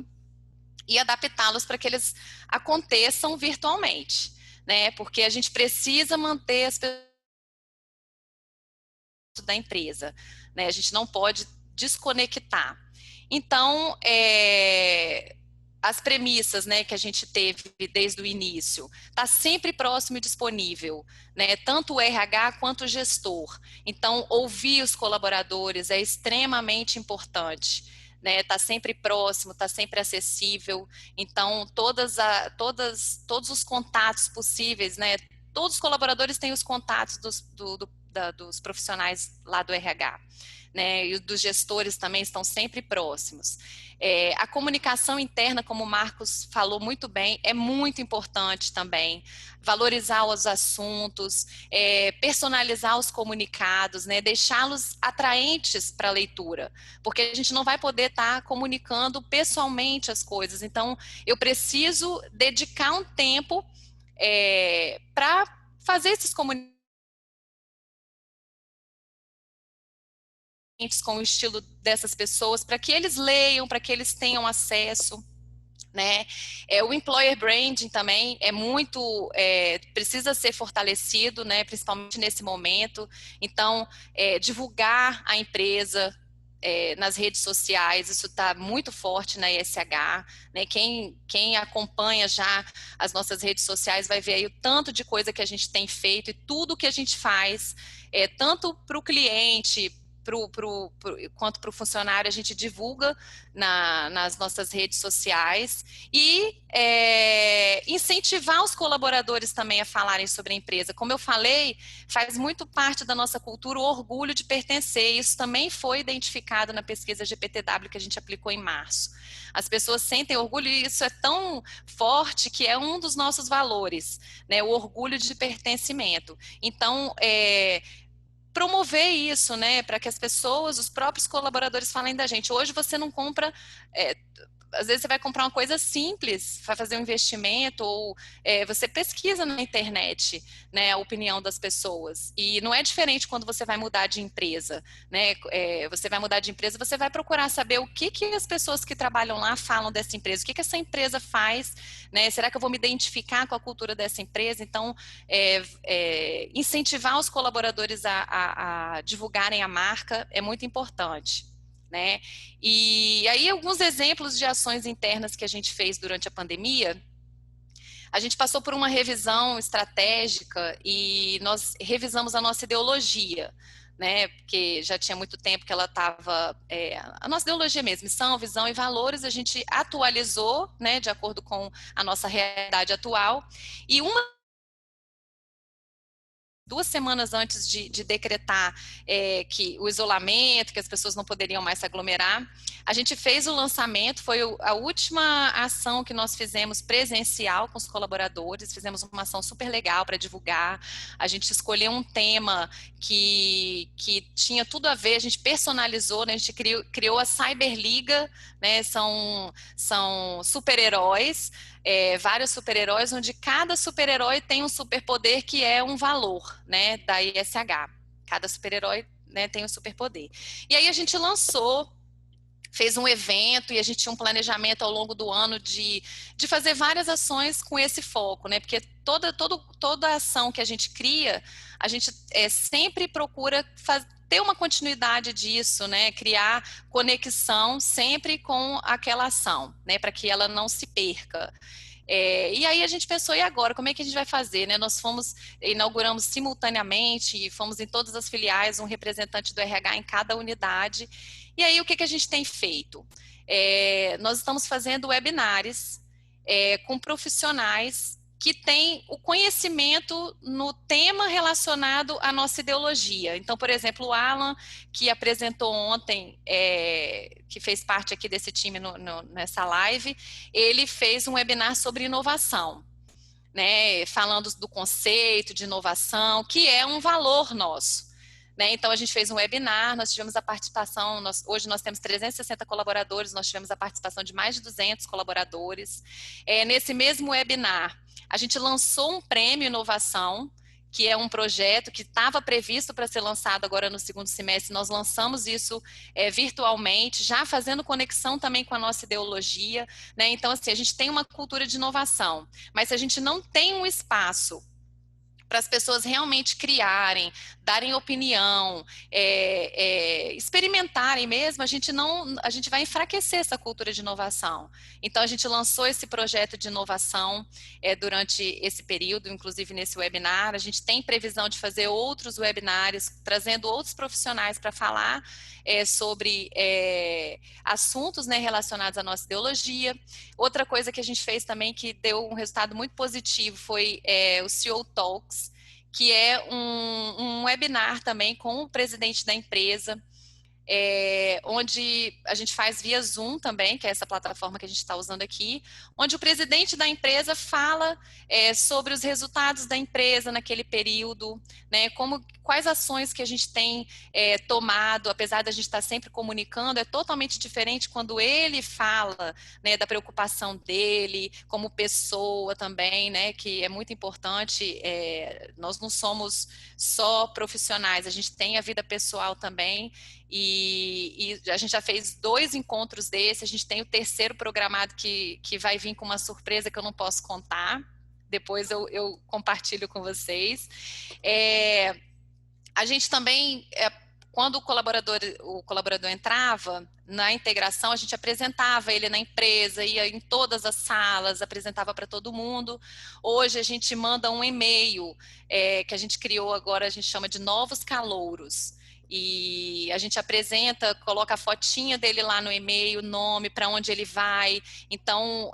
[SPEAKER 4] e adaptá-los para que eles aconteçam virtualmente, né? Porque a gente precisa manter as pessoas da empresa, né? A gente não pode desconectar. Então, as premissas, né, que a gente teve desde o início, está sempre próximo e disponível, né, tanto o RH quanto o gestor. Então, ouvir os colaboradores é extremamente importante, né, tá sempre próximo, está sempre acessível. Então, todos os contatos possíveis, né, todos os colaboradores têm os contatos dos profissionais lá do RH. Né, e dos gestores também estão sempre próximos. A comunicação interna, como o Marcos falou muito bem, é muito importante também. Valorizar os assuntos, personalizar os comunicados, né, deixá-los atraentes para a leitura, porque a gente não vai poder estar comunicando pessoalmente as coisas. Então, eu preciso dedicar um tempo para fazer esses comunicados com o estilo dessas pessoas, para que eles leiam, para que eles tenham acesso. né? O employer branding também é muito, precisa ser fortalecido, né? Principalmente nesse momento. Então, divulgar a empresa nas redes sociais, isso está muito forte na ESH, né? Quem acompanha já as nossas redes sociais vai ver aí o tanto de coisa que a gente tem feito e tudo que a gente faz, tanto para o cliente, quanto para o funcionário, a gente divulga nas nossas redes sociais e incentivar os colaboradores também a falarem sobre a empresa. Como eu falei, faz muito parte da nossa cultura o orgulho de pertencer. Isso também foi identificado na pesquisa GPTW que a gente aplicou em março. As pessoas sentem orgulho e isso é tão forte que é um dos nossos valores, né? O orgulho de pertencimento. Então, promover isso, né, para que as pessoas, os próprios colaboradores falem da gente. Hoje você não compra, às vezes você vai comprar uma coisa simples, vai fazer um investimento, ou você pesquisa na internet, né, a opinião das pessoas. E não é diferente quando você vai mudar de empresa, né? Você vai mudar de empresa, você vai procurar saber o que as pessoas que trabalham lá falam dessa empresa, o que essa empresa faz, né? Será que eu vou me identificar com a cultura dessa empresa? Então, incentivar os colaboradores a divulgarem a marca é muito importante, né? E aí alguns exemplos de ações internas que a gente fez durante a pandemia. A gente passou por uma revisão estratégica e nós revisamos a nossa ideologia, né? Porque já tinha muito tempo que ela estava, a nossa ideologia mesmo, missão, visão e valores, a gente atualizou, né, de acordo com a nossa realidade atual. E 2 semanas antes de decretar que o isolamento, que as pessoas não poderiam mais se aglomerar, a gente fez o lançamento, foi a última ação que nós fizemos presencial com os colaboradores, fizemos uma ação super legal para divulgar, a gente escolheu um tema que tinha tudo a ver, a gente personalizou, né? A gente criou a Cyberliga, né? São super-heróis, vários super-heróis, onde cada super-herói tem um superpoder que é um valor, né, da ESH. Cada super-herói, né, tem um superpoder. E aí a gente lançou, fez um evento e a gente tinha um planejamento ao longo do ano de fazer várias ações com esse foco, né? Porque toda ação que a gente cria, a gente sempre procura ter uma continuidade disso, né? Criar conexão sempre com aquela ação, né? Para que ela não se perca. E aí a gente pensou, e agora, como é que a gente vai fazer, né? Nós inauguramos simultaneamente, e fomos em todas as filiais, um representante do RH em cada unidade. E aí o que a gente tem feito? Nós estamos fazendo webinars com profissionais que têm o conhecimento no tema relacionado à nossa ideologia. Então, por exemplo, o Alan, que apresentou ontem, que fez parte aqui desse time nessa live, ele fez um webinar sobre inovação, né, falando do conceito de inovação, que é um valor nosso. Então, a gente fez um webinar, nós tivemos a participação, hoje nós temos 360 colaboradores, nós tivemos a participação de mais de 200 colaboradores. Nesse mesmo webinar, a gente lançou um prêmio inovação, que é um projeto que estava previsto para ser lançado agora no segundo semestre. Nós lançamos isso virtualmente, já fazendo conexão também com a nossa ideologia, né? Então, assim, a gente tem uma cultura de inovação, mas se a gente não tem um espaço para as pessoas realmente criarem, darem opinião, experimentarem mesmo, a gente vai enfraquecer essa cultura de inovação. Então, a gente lançou esse projeto de inovação durante esse período, inclusive nesse webinar. A gente tem previsão de fazer outros webinários, trazendo outros profissionais para falar sobre assuntos, né, relacionados à nossa ideologia. Outra coisa que a gente fez também que deu um resultado muito positivo foi o CEO Talks, que é um webinar também com o presidente da empresa, onde a gente faz via Zoom também, que é essa plataforma que a gente está usando aqui, onde o presidente da empresa fala sobre os resultados da empresa naquele período, né, quais ações que a gente tem tomado, apesar da gente estar sempre comunicando, é totalmente diferente quando ele fala, né, da preocupação dele como pessoa também, né, que é muito importante. Nós não somos só profissionais, a gente tem a vida pessoal também. E a gente já fez 2 encontros desse, a gente tem o 3º programado que vai vir com uma surpresa que eu não posso contar, depois eu compartilho com vocês. A gente também, quando o colaborador entrava na integração, a gente apresentava ele na empresa, ia em todas as salas, apresentava para todo mundo. Hoje a gente manda um e-mail que a gente criou agora, a gente chama de Novos Calouros. E a gente apresenta, coloca a fotinha dele lá no e-mail, nome, para onde ele vai. Então,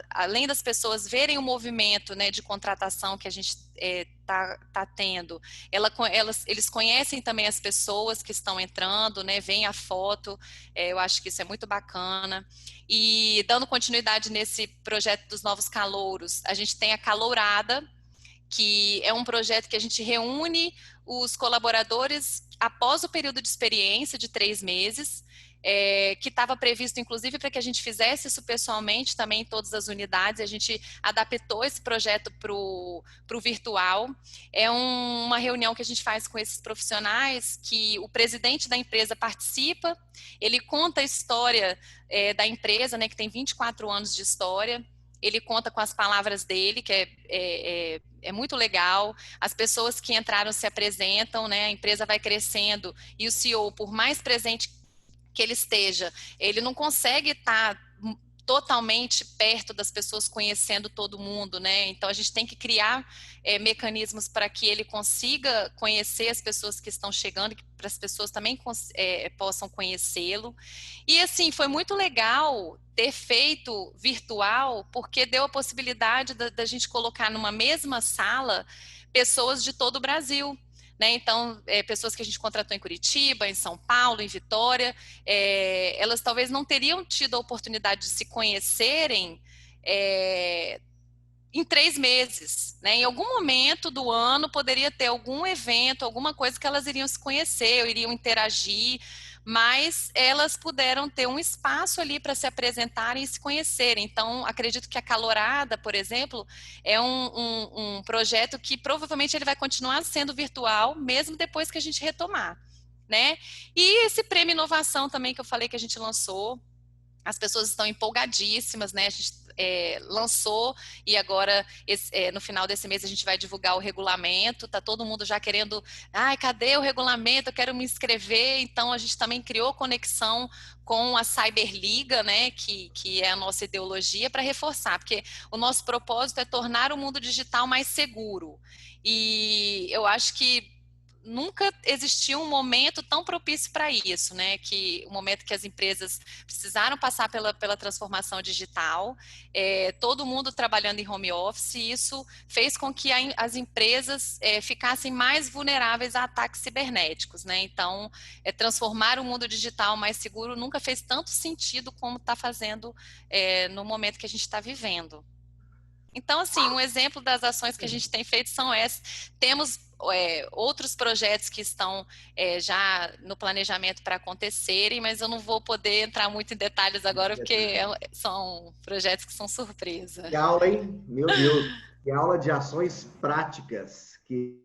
[SPEAKER 4] além das pessoas verem o movimento, né, de contratação que a gente tá tendo, eles conhecem também as pessoas que estão entrando, né, veem a foto, eu acho que isso é muito bacana. E dando continuidade nesse projeto dos Novos Calouros, a gente tem a Calourada, que é um projeto que a gente reúne os colaboradores após o período de experiência de 3 meses, que estava previsto, inclusive, para que a gente fizesse isso pessoalmente também em todas as unidades. A gente adaptou esse projeto para o virtual. É uma reunião que a gente faz com esses profissionais, que o presidente da empresa participa, ele conta a história da empresa, né, que tem 24 anos de história. Ele conta com as palavras dele, que é muito legal. As pessoas que entraram se apresentam, né? A empresa vai crescendo e o CEO, por mais presente que ele esteja, ele não consegue estar totalmente perto das pessoas, conhecendo todo mundo, né? Então a gente tem que criar mecanismos para que ele consiga conhecer as pessoas que estão chegando, para as pessoas também possam conhecê-lo. E assim, foi muito legal ter feito virtual, porque deu a possibilidade da gente colocar numa mesma sala pessoas de todo o Brasil. Né? Então, pessoas que a gente contratou em Curitiba, em São Paulo, em Vitória, elas talvez não teriam tido a oportunidade de se conhecerem em 3 meses. Né? Em algum momento do ano poderia ter algum evento, alguma coisa que elas iriam se conhecer, ou iriam interagir, mas elas puderam ter um espaço ali para se apresentarem e se conhecerem. Então, acredito que a Calourada, por exemplo, é um projeto que provavelmente ele vai continuar sendo virtual, mesmo depois que a gente retomar, né? E esse prêmio Inovação também, que eu falei que a gente lançou, as pessoas estão empolgadíssimas, né? A gente lançou e agora, no final desse mês, a gente vai divulgar o regulamento. Tá todo mundo já querendo, cadê o regulamento? Eu quero me inscrever. Então, a gente também criou conexão com a Cyberliga, né? Que é a nossa ideologia, para reforçar, porque o nosso propósito é tornar o mundo digital mais seguro. E eu acho que nunca existiu um momento tão propício para isso, né? Que o momento que as empresas precisaram passar pela transformação digital, todo mundo trabalhando em home office, e isso fez com que as empresas ficassem mais vulneráveis a ataques cibernéticos, né? Então, transformar o mundo digital mais seguro nunca fez tanto sentido como está fazendo no momento que a gente está vivendo. Então, assim, um exemplo das ações que a gente tem feito são essas. Temos outros projetos que estão já no planejamento para acontecerem, mas eu não vou poder entrar muito em detalhes agora, porque são projetos que são surpresa.
[SPEAKER 1] Que aula, hein? Meu Deus! Que aula de ações práticas que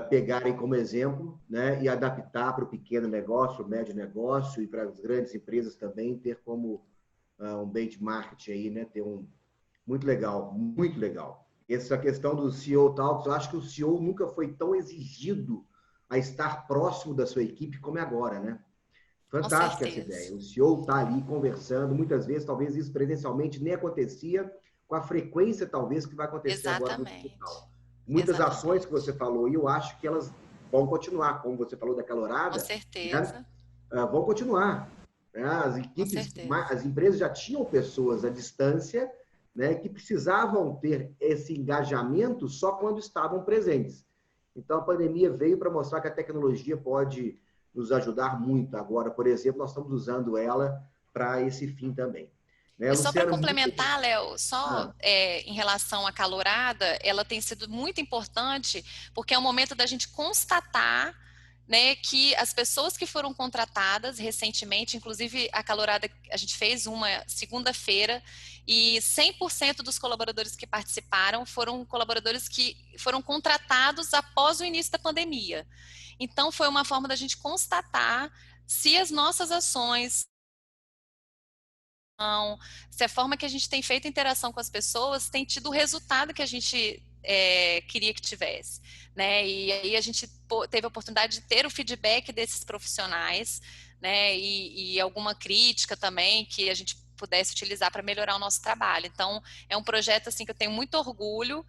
[SPEAKER 1] pegarem como exemplo, né, e adaptar para o pequeno negócio, o médio negócio, e para as grandes empresas também ter como um benchmark aí, né? Muito legal, muito legal. Essa questão do CEO Talks, eu acho que o CEO nunca foi tão exigido a estar próximo da sua equipe como é agora, né? Fantástica essa ideia. O CEO está ali conversando, muitas vezes, talvez isso presencialmente nem acontecia com a frequência, talvez, que vai acontecer agora no digital. Muitas ações que você falou, e eu acho que elas vão continuar, como você falou da Calourada.
[SPEAKER 4] Com certeza.
[SPEAKER 1] Né? Vão continuar. As equipes, as empresas já tinham pessoas à distância, né, que precisavam ter esse engajamento só quando estavam presentes. Então, a pandemia veio para mostrar que a tecnologia pode nos ajudar muito. Agora, por exemplo, nós estamos usando ela para esse fim também. Né?
[SPEAKER 4] E só para complementar, Léo, em relação à Calourada, ela tem sido muito importante, porque é o momento da gente constatar né, que as pessoas que foram contratadas recentemente, inclusive a Calorada, a gente fez uma segunda-feira, e 100% dos colaboradores que participaram foram colaboradores que foram contratados após o início da pandemia. Então, foi uma forma da gente constatar se as nossas ações, se a forma que a gente tem feito interação com as pessoas tem tido o resultado que a gente queria que tivesse, né? E aí a gente teve a oportunidade de ter o feedback desses profissionais, né? E alguma crítica também que a gente pudesse utilizar para melhorar o nosso trabalho. Então, é um projeto assim que eu tenho muito orgulho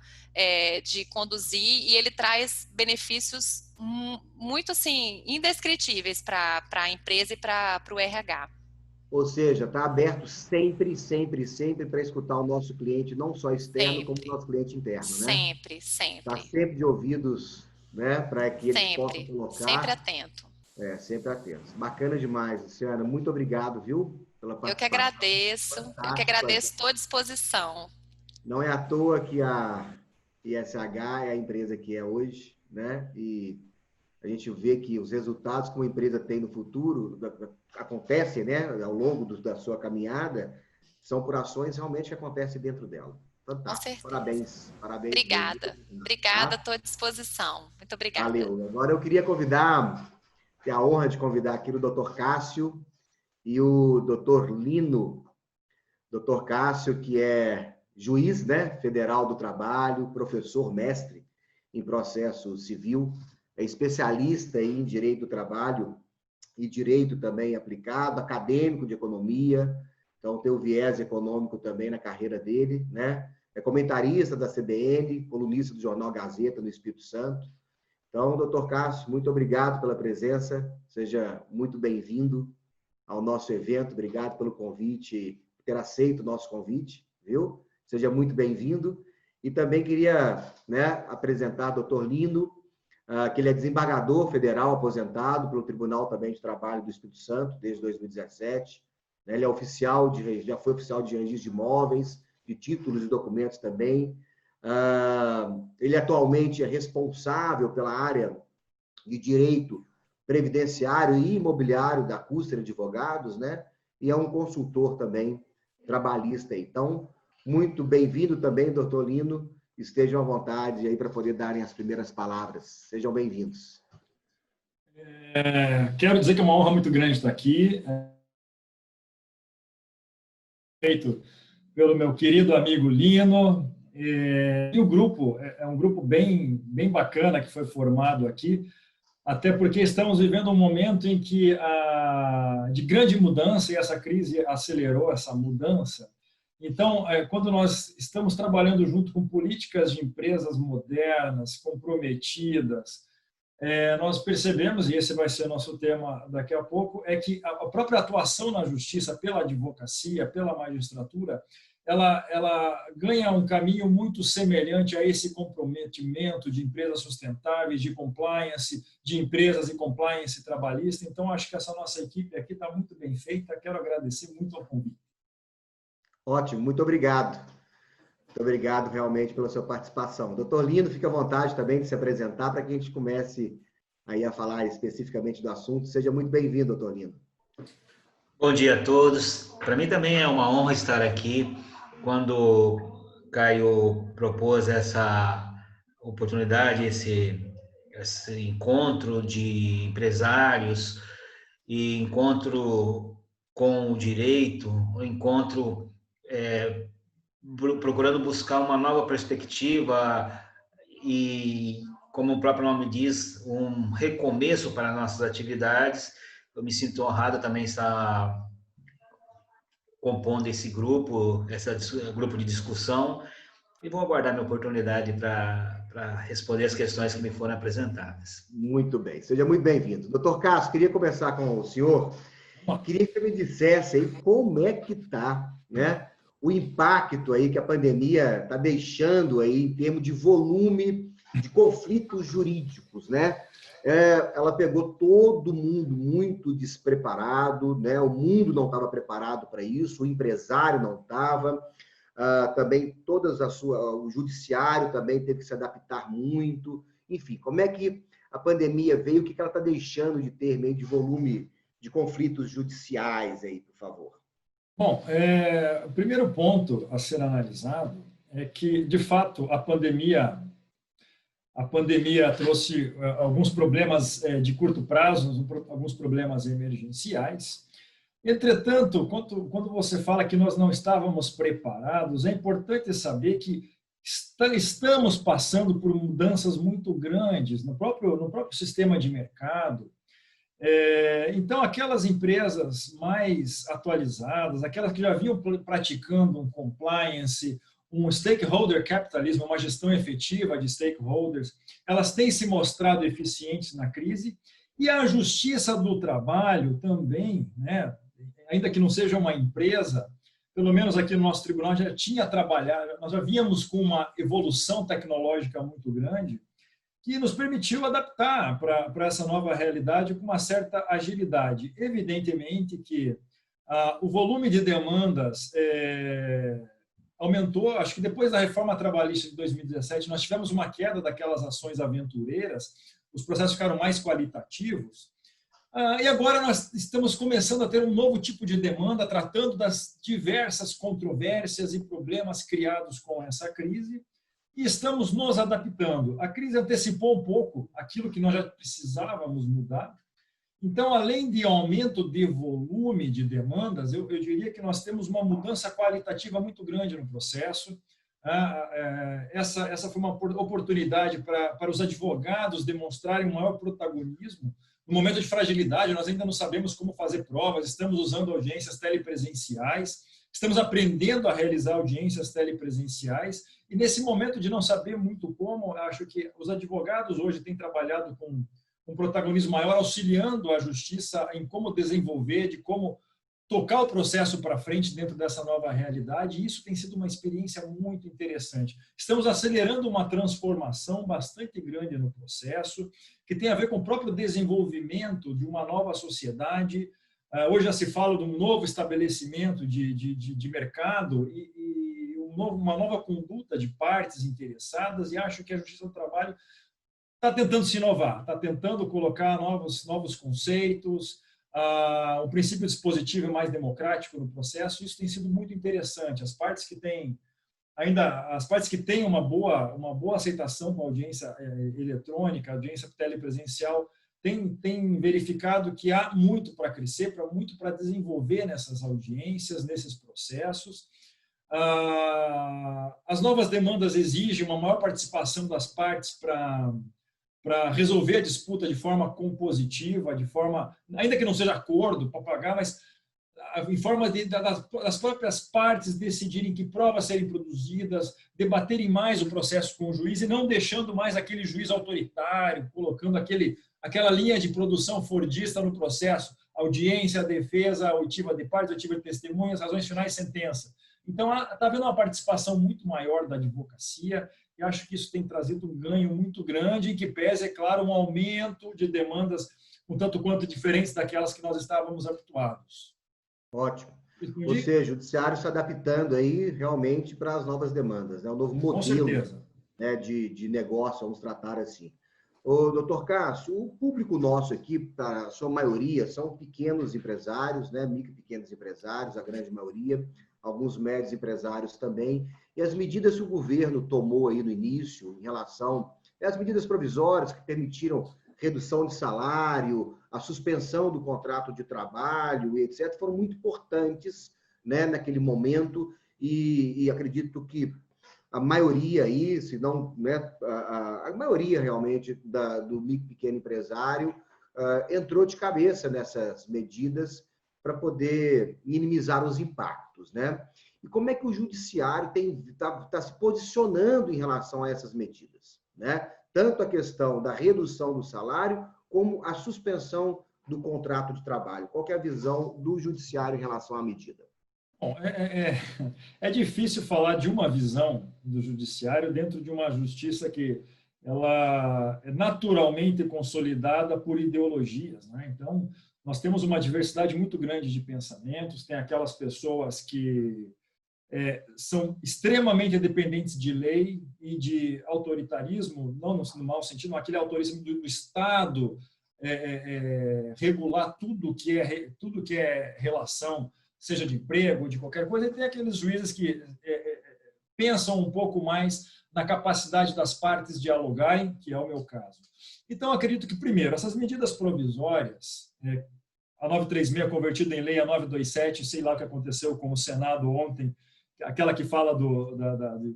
[SPEAKER 4] de conduzir, e ele traz benefícios muito assim indescritíveis para a empresa e para o RH.
[SPEAKER 1] Ou seja, está aberto sempre, sempre, sempre para escutar o nosso cliente, não só externo, como o nosso cliente interno, né?
[SPEAKER 4] Sempre,
[SPEAKER 1] Está
[SPEAKER 4] sempre.
[SPEAKER 1] sempre de ouvidos, né, para que eles possam colocar.
[SPEAKER 4] Sempre atento.
[SPEAKER 1] Sempre atentos. Bacana demais, Luciana. Muito obrigado, viu, pela participação.
[SPEAKER 4] Eu que agradeço. Eu que agradeço, estou à disposição.
[SPEAKER 1] Não é à toa que a ISH é a empresa que é hoje, né? E a gente vê que os resultados que uma empresa tem no futuro acontecem, né, ao longo da sua caminhada, são por ações realmente que acontecem dentro dela. Fantástico. Parabéns. Parabéns.
[SPEAKER 4] Obrigada. Obrigada, estou à disposição. Muito obrigada.
[SPEAKER 1] Valeu. Agora eu queria ter a honra de convidar aqui o Dr. Cássio e o Dr. Lino. Dr. Cássio, que é juiz, né, federal do trabalho, professor mestre em processo civil, é especialista em direito do trabalho e direito também aplicado, acadêmico de economia, então tem o viés econômico também na carreira dele, né? É comentarista da CBN, colunista do jornal Gazeta no Espírito Santo. Então, doutor Cássio, muito obrigado pela presença, seja muito bem-vindo ao nosso evento, obrigado pelo convite, por ter aceito o nosso convite, viu? Seja muito bem-vindo. E também queria, né, apresentar o doutor Lino, que ele é desembargador federal aposentado pelo Tribunal também de Trabalho do Espírito Santo desde 2017. Ele é oficial já foi oficial de registro de imóveis, de títulos e documentos também. Ele atualmente é responsável pela área de direito previdenciário e imobiliário da Custer Advogados, né? E é um consultor também trabalhista. Então, muito bem-vindo também, doutor Lino. Estejam à vontade aí para poder darem as primeiras palavras. Sejam bem-vindos.
[SPEAKER 5] Quero dizer que é uma honra muito grande estar aqui. Feito pelo meu querido amigo Lino. E o grupo é um grupo bem bacana que foi formado aqui, até porque estamos vivendo um momento em que de grande mudança, e essa crise acelerou essa mudança. Então, quando nós estamos trabalhando junto com políticas de empresas modernas, comprometidas, nós percebemos, e esse vai ser nosso tema daqui a pouco, é que a própria atuação na justiça pela advocacia, pela magistratura, ela ganha um caminho muito semelhante a esse comprometimento de empresas sustentáveis, de compliance, de empresas e compliance trabalhista. Então, acho que essa nossa equipe aqui está muito bem feita. Quero agradecer muito ao convite.
[SPEAKER 1] Ótimo, muito obrigado. Muito obrigado realmente pela sua participação. Doutor Lino, fique à vontade também de se apresentar para que a gente comece aí a falar especificamente do assunto. Seja muito bem-vindo, doutor Lino.
[SPEAKER 6] Bom dia a todos. Para mim também é uma honra estar aqui. Quando Caio propôs essa oportunidade, esse encontro de empresários e encontro com o direito, um encontro procurando buscar uma nova perspectiva e, como o próprio nome diz, um recomeço para nossas atividades. Eu me sinto honrado também estar compondo esse grupo de discussão, e vou aguardar minha oportunidade para responder as questões que me foram apresentadas.
[SPEAKER 1] Muito bem, seja muito bem-vindo. Doutor Cássio, queria começar com o senhor. Queria que você me dissesse aí como é que está, né, o impacto aí que a pandemia está deixando aí em termos de volume de conflitos jurídicos, né? Ela pegou todo mundo muito despreparado, né? O mundo não estava preparado para isso, o empresário não estava, também o judiciário também teve que se adaptar muito. Enfim, como é que a pandemia veio, o que ela está deixando de ter meio de volume de conflitos judiciais aí, por favor?
[SPEAKER 5] Bom, o primeiro ponto a ser analisado é que, de fato, a pandemia trouxe alguns problemas de curto prazo, alguns problemas emergenciais. Entretanto, quando você fala que nós não estávamos preparados, é importante saber que estamos passando por mudanças muito grandes no próprio sistema de mercado. Então, aquelas empresas mais atualizadas, aquelas que já vinham praticando um compliance, um stakeholder capitalismo, uma gestão efetiva de stakeholders, elas têm se mostrado eficientes na crise, e a Justiça do Trabalho também, né, ainda que não seja uma empresa, pelo menos aqui no nosso tribunal já tinha trabalhado, nós já víamos com uma evolução tecnológica muito grande, que nos permitiu adaptar para essa nova realidade com uma certa agilidade. Evidentemente que o volume de demandas aumentou. Acho que depois da reforma trabalhista de 2017, nós tivemos uma queda daquelas ações aventureiras, os processos ficaram mais qualitativos, e agora nós estamos começando a ter um novo tipo de demanda, tratando das diversas controvérsias e problemas criados com essa crise, e estamos nos adaptando. A crise antecipou um pouco aquilo que nós já precisávamos mudar. Então, além de aumento de volume de demandas, eu diria que nós temos uma mudança qualitativa muito grande no processo. Essa foi uma oportunidade para os advogados demonstrarem um maior protagonismo. No momento de fragilidade, nós ainda não sabemos como fazer provas, estamos usando audiências telepresenciais, estamos aprendendo a realizar audiências telepresenciais, e nesse momento de não saber muito como, acho que os advogados hoje têm trabalhado com um protagonismo maior, auxiliando a justiça em como desenvolver, de como tocar o processo para frente dentro dessa nova realidade, e isso tem sido uma experiência muito interessante. Estamos acelerando uma transformação bastante grande no processo, que tem a ver com o próprio desenvolvimento de uma nova sociedade. Hoje já se fala de um novo estabelecimento de mercado e uma nova conduta de partes interessadas, e acho que a Justiça do Trabalho está tentando se inovar, está tentando colocar novos conceitos, o princípio dispositivo é mais democrático no processo. Isso tem sido muito interessante. As partes que têm uma boa aceitação com a audiência eletrônica, a audiência telepresencial, tem verificado que há muito para crescer, muito para desenvolver nessas audiências, nesses processos. As novas demandas exigem uma maior participação das partes para resolver a disputa de forma compositiva, ainda que não seja acordo para pagar, mas em forma das próprias partes decidirem que provas serem produzidas, debaterem mais o processo com o juiz e não deixando mais aquele juiz autoritário, colocando aquela linha de produção fordista no processo, audiência, defesa, oitiva de partes, oitiva de testemunhas, razões finais, sentença. Então, está havendo uma participação muito maior da advocacia, e acho que isso tem trazido um ganho muito grande, em que pese, é claro, um aumento de demandas um tanto quanto diferentes daquelas que nós estávamos habituados.
[SPEAKER 1] Ótimo. Ou seja, o judiciário se adaptando aí realmente para as novas demandas, né? O novo modelo, né, de negócio, vamos tratar assim. Ô, doutor Cássio, o público nosso aqui, a sua maioria, são pequenos empresários, né? Micro e pequenos empresários, a grande maioria, alguns médios empresários também, e as medidas que o governo tomou aí no início, em relação às medidas provisórias que permitiram redução de salário, a suspensão do contrato de trabalho, e etc., foram muito importantes, né, naquele momento, e acredito que a maioria aí, se não, né, a maioria realmente do micro e pequeno empresário entrou de cabeça nessas medidas para poder minimizar os impactos, né? E como é que o judiciário está se posicionando em relação a essas medidas, né? Tanto a questão da redução do salário, como a suspensão do contrato de trabalho. Qual que é a visão do judiciário em relação à medida?
[SPEAKER 5] Bom, é difícil falar de uma visão do judiciário dentro de uma justiça que ela é naturalmente consolidada por ideologias, né? Então, nós temos uma diversidade muito grande de pensamentos, tem aquelas pessoas que são extremamente dependentes de lei e de autoritarismo, não no mau sentido, mas aquele autoritarismo do Estado regular tudo que é relação, seja de emprego ou de qualquer coisa, e tem aqueles juízes que pensam um pouco mais na capacidade das partes dialogarem, que é o meu caso. Então, acredito que, primeiro, essas medidas provisórias, a 936 convertida em lei, a 927, sei lá o que aconteceu com o Senado ontem, aquela que fala de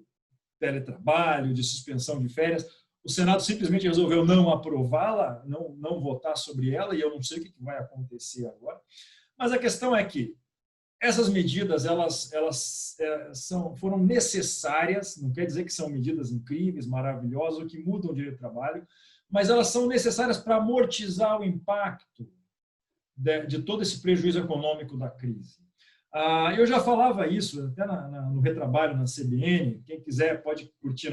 [SPEAKER 5] teletrabalho, de suspensão de férias, o Senado simplesmente resolveu não aprová-la, não votar sobre ela, e eu não sei o que vai acontecer agora. Mas a questão é que essas medidas foram necessárias, não quer dizer que são medidas incríveis, maravilhosas, ou que mudam o direito do trabalho, mas elas são necessárias para amortizar o impacto de todo esse prejuízo econômico da crise. Eu já falava isso até no Retrabalho, na CBN. Quem quiser pode curtir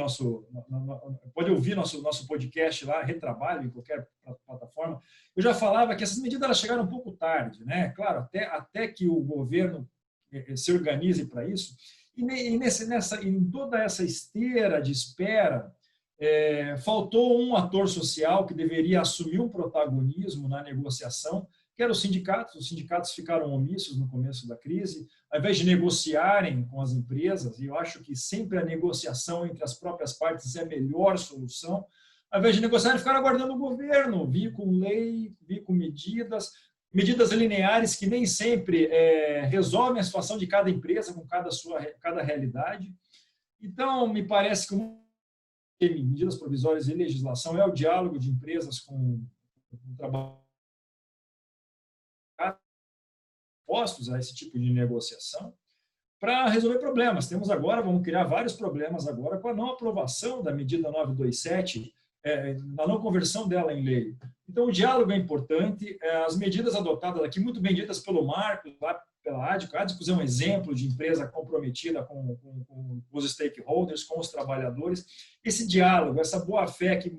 [SPEAKER 5] pode ouvir nosso podcast lá, Retrabalho, em qualquer plataforma. Eu já falava que essas medidas elas chegaram um pouco tarde, né? Claro, até que o governo se organize para isso. Em toda essa esteira de espera, faltou um ator social que deveria assumir um protagonismo na negociação, que eram os sindicatos. Os sindicatos ficaram omissos no começo da crise, ao invés de negociarem com as empresas, e eu acho que sempre a negociação entre as próprias partes é a melhor solução, ao invés de negociarem, ficaram aguardando o governo vir com lei, vir com medidas lineares que nem sempre resolvem a situação de cada empresa com cada realidade. Então, me parece que medidas provisórias e legislação é o diálogo de empresas com o trabalho postos a esse tipo de negociação para resolver problemas. Vamos criar vários problemas agora com a não aprovação da medida 927, a não conversão dela em lei. Então, o diálogo é importante, as medidas adotadas aqui, muito bem ditas pelo Marcos, lá pela ADICO. A ADICO é um exemplo de empresa comprometida com os stakeholders, com os trabalhadores. Esse diálogo, essa boa-fé que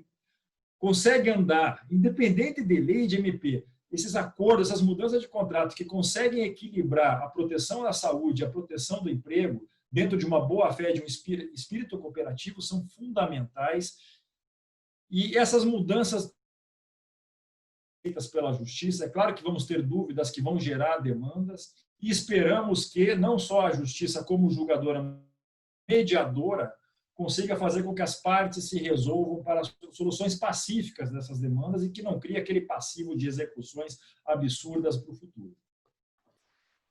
[SPEAKER 5] consegue andar, independente de lei e de MP, esses acordos, essas mudanças de contrato que conseguem equilibrar a proteção da saúde, a proteção do emprego, dentro de uma boa-fé, de um espírito cooperativo, são fundamentais. E essas mudanças feitas pela Justiça, é claro que vamos ter dúvidas que vão gerar demandas, e esperamos que não só a Justiça, como julgadora mediadora, consiga fazer com que as partes se resolvam para soluções pacíficas dessas demandas e que não crie aquele passivo de execuções absurdas para o futuro.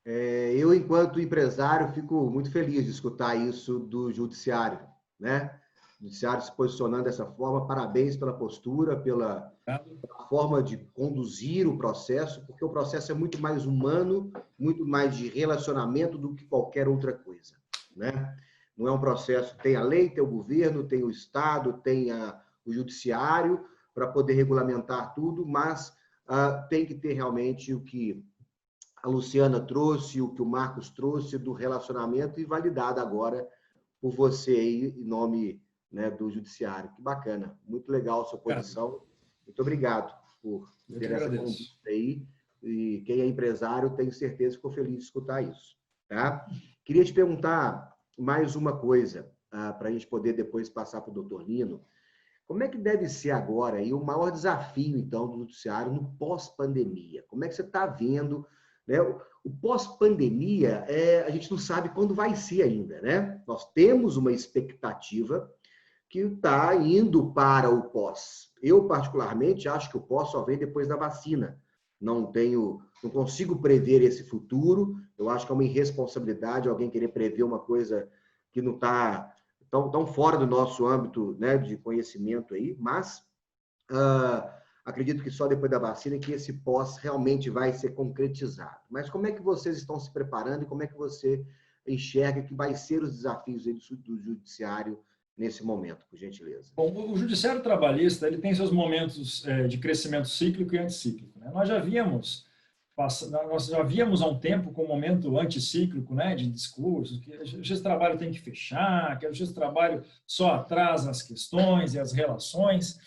[SPEAKER 1] Eu, enquanto empresário, fico muito feliz de escutar isso do Judiciário, né? O Judiciário se posicionando dessa forma. Parabéns pela postura, pela forma de conduzir o processo, porque o processo é muito mais humano, muito mais de relacionamento do que qualquer outra coisa, né? Não é um processo, tem a lei, tem o governo, tem o Estado, tem o Judiciário para poder regulamentar tudo, mas tem que ter realmente o que a Luciana trouxe, o que o Marcos trouxe do relacionamento e validado agora por você aí, em nome, né, do Judiciário. Que bacana, muito legal a sua posição. Muito obrigado por ter essa conduta aí. E quem é empresário, tenho certeza que ficou feliz de escutar isso. Tá? Queria te perguntar mais uma coisa, para a gente poder depois passar para o doutor Lino. Como é que deve ser agora aí o maior desafio, então, do Judiciário no pós-pandemia? Como é que você está vendo, né? O pós-pandemia, a gente não sabe quando vai ser ainda, né? Nós temos uma expectativa que está indo para o pós. Eu, particularmente, acho que o pós só vem depois da vacina. Não consigo prever esse futuro. Eu acho que é uma irresponsabilidade alguém querer prever uma coisa que não está tão fora do nosso âmbito, né, de conhecimento aí, mas acredito que só depois da vacina que esse pós realmente vai ser concretizado. Mas como é que vocês estão se preparando e como é que você enxerga que vai ser os desafios aí do Judiciário nesse momento, por gentileza?
[SPEAKER 5] Bom, o Judiciário Trabalhista ele tem seus momentos de crescimento cíclico e anticíclico, né? Nós já víamos há um tempo com um momento anticíclico, né, de discursos, que a justiça do trabalho tem que fechar, que a justiça do trabalho só atrasa as questões e as relações.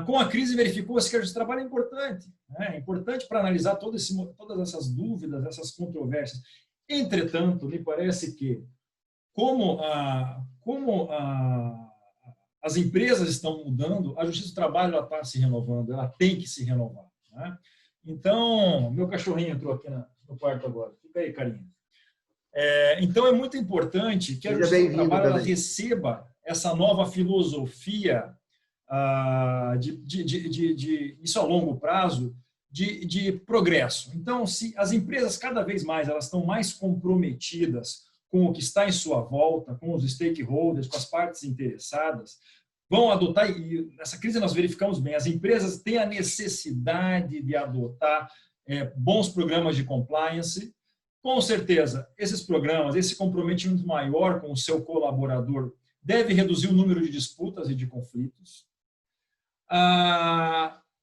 [SPEAKER 5] Com a crise verificou-se que a justiça do trabalho é importante, né? É importante para analisar todas essas dúvidas, essas controvérsias. Entretanto, me parece que, como as empresas estão mudando, a Justiça do Trabalho está se renovando, ela tem que se renovar, né? Então, meu cachorrinho entrou aqui no quarto agora. Fica aí, carinho. Então, é muito importante que a Justiça do Trabalho ela receba essa nova filosofia isso a longo prazo, de progresso. Então, se as empresas cada vez mais elas estão mais comprometidas com o que está em sua volta, com os stakeholders, com as partes interessadas, vão adotar, e nessa crise nós verificamos bem, as empresas têm a necessidade de adotar bons programas de compliance. Com certeza, esses programas, esse comprometimento maior com o seu colaborador deve reduzir o número de disputas e de conflitos.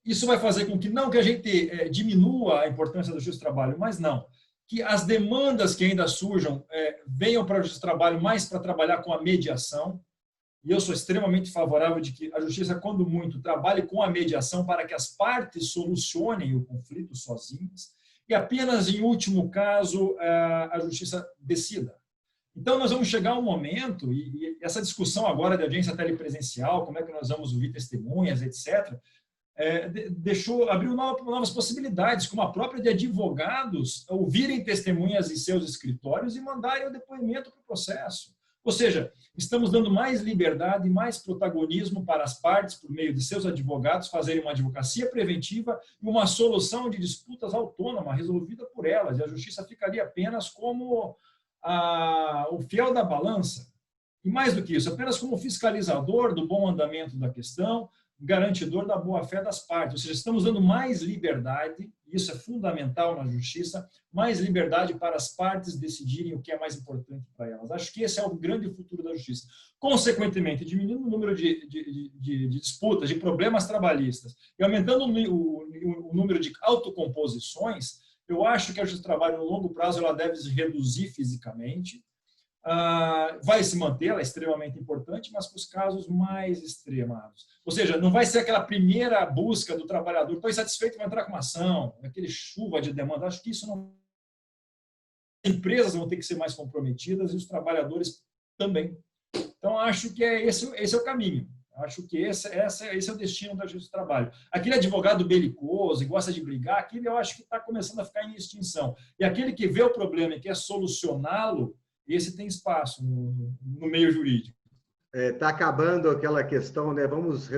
[SPEAKER 5] Isso vai fazer com que, não que a gente diminua a importância da Justiça do Trabalho, mas não, que as demandas que ainda surjam venham para a Justiça do Trabalho mais para trabalhar com a mediação. E eu sou extremamente favorável de que a Justiça, quando muito, trabalhe com a mediação para que as partes solucionem o conflito sozinhas e apenas, em último caso, a Justiça decida. Então, nós vamos chegar a um momento, e essa discussão agora de audiência telepresencial, como é que nós vamos ouvir testemunhas, etc., abriu novas possibilidades, como a própria de advogados ouvirem testemunhas em seus escritórios e mandarem o depoimento para o processo. Ou seja, estamos dando mais liberdade e mais protagonismo para as partes, por meio de seus advogados, fazerem uma advocacia preventiva e uma solução de disputas autônoma, resolvida por elas. E a Justiça ficaria apenas como o fiel da balança. E mais do que isso, apenas como fiscalizador do bom andamento da questão, garantidor da boa-fé das partes. Ou seja, estamos dando mais liberdade, isso é fundamental na Justiça, mais liberdade para as partes decidirem o que é mais importante para elas. Acho que esse é o grande futuro da Justiça. Consequentemente, diminuindo o número de disputas, de problemas trabalhistas e aumentando o número de autocomposições, eu acho que a Justiça do Trabalho, no longo prazo, ela deve se reduzir fisicamente. Vai se manter, ela é extremamente importante, mas para os casos mais extremados. Ou seja, não vai ser aquela primeira busca do trabalhador, estou insatisfeito, vai entrar com uma ação, aquele chuva de demanda. Acho que isso não... As empresas vão ter que ser mais comprometidas e os trabalhadores também. Então, acho que esse é o caminho. Acho que esse é o destino da Justiça do Trabalho. Aquele advogado belicoso e gosta de brigar, aquele eu acho que está começando a ficar em extinção. E aquele que vê o problema e quer solucioná-lo, esse tem espaço no meio jurídico.
[SPEAKER 1] Está acabando aquela questão, né? Vamos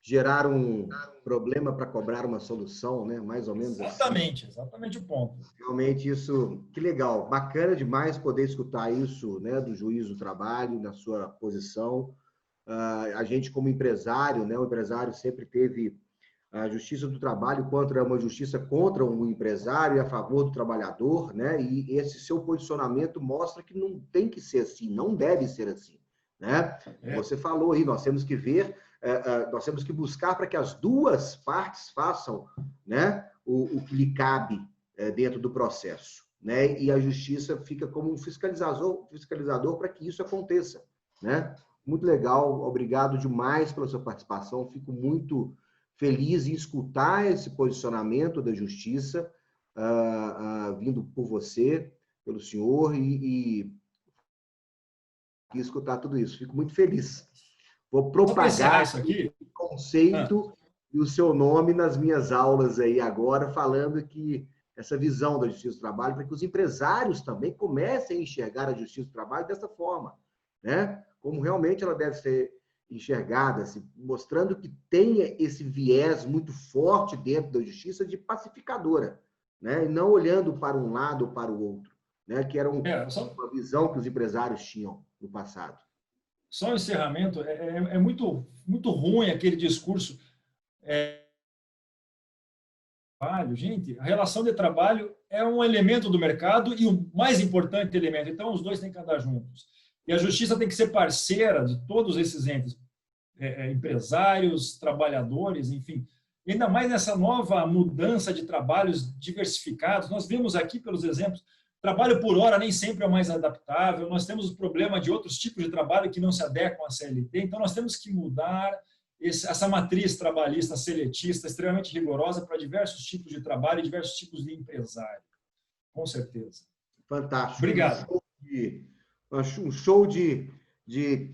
[SPEAKER 1] gerar um problema para cobrar uma solução, né? Mais ou menos
[SPEAKER 5] exatamente,
[SPEAKER 1] assim.
[SPEAKER 5] Exatamente o ponto.
[SPEAKER 1] Realmente isso, que legal, bacana demais poder escutar isso, né? Do juiz do trabalho, na sua posição. A gente como empresário, né? O empresário sempre teve a Justiça do Trabalho uma justiça contra um empresário e a favor do trabalhador, né? E esse seu posicionamento mostra que não tem que ser assim, não deve ser assim, né? Você falou aí, nós temos que ver, nós temos que buscar para que as duas partes façam, né, o que lhe cabe dentro do processo, né? E a justiça fica como um fiscalizador para que isso aconteça, né? Muito legal, obrigado demais pela sua participação, fico muito feliz em escutar esse posicionamento da Justiça, vindo por você, pelo senhor, e escutar tudo isso. Fico muito feliz. Vou propagar
[SPEAKER 5] isso aqui.
[SPEAKER 1] O conceito e o seu nome nas minhas aulas aí agora, falando que essa visão da Justiça do Trabalho, para que os empresários também comecem a enxergar a Justiça do Trabalho dessa forma, né? Como realmente ela deve ser enxergada, assim, mostrando que tenha esse viés muito forte dentro da justiça de pacificadora, né? E não olhando para um lado ou para o outro, né? Que era uma visão que os empresários tinham no passado.
[SPEAKER 5] Só um encerramento, é muito, muito ruim aquele discurso. Gente, a relação de trabalho é um elemento do mercado e o mais importante elemento, então os dois têm que andar juntos. E a justiça tem que ser parceira de todos esses entes, empresários, trabalhadores, enfim. E ainda mais nessa nova mudança de trabalhos diversificados. Nós vimos aqui, pelos exemplos, trabalho por hora nem sempre é o mais adaptável. Nós temos o problema de outros tipos de trabalho que não se adequam à CLT. Então, nós temos que mudar essa matriz trabalhista seletista extremamente rigorosa para diversos tipos de trabalho e diversos tipos de empresário. Com certeza.
[SPEAKER 1] Fantástico.
[SPEAKER 5] Obrigado.
[SPEAKER 1] Um show de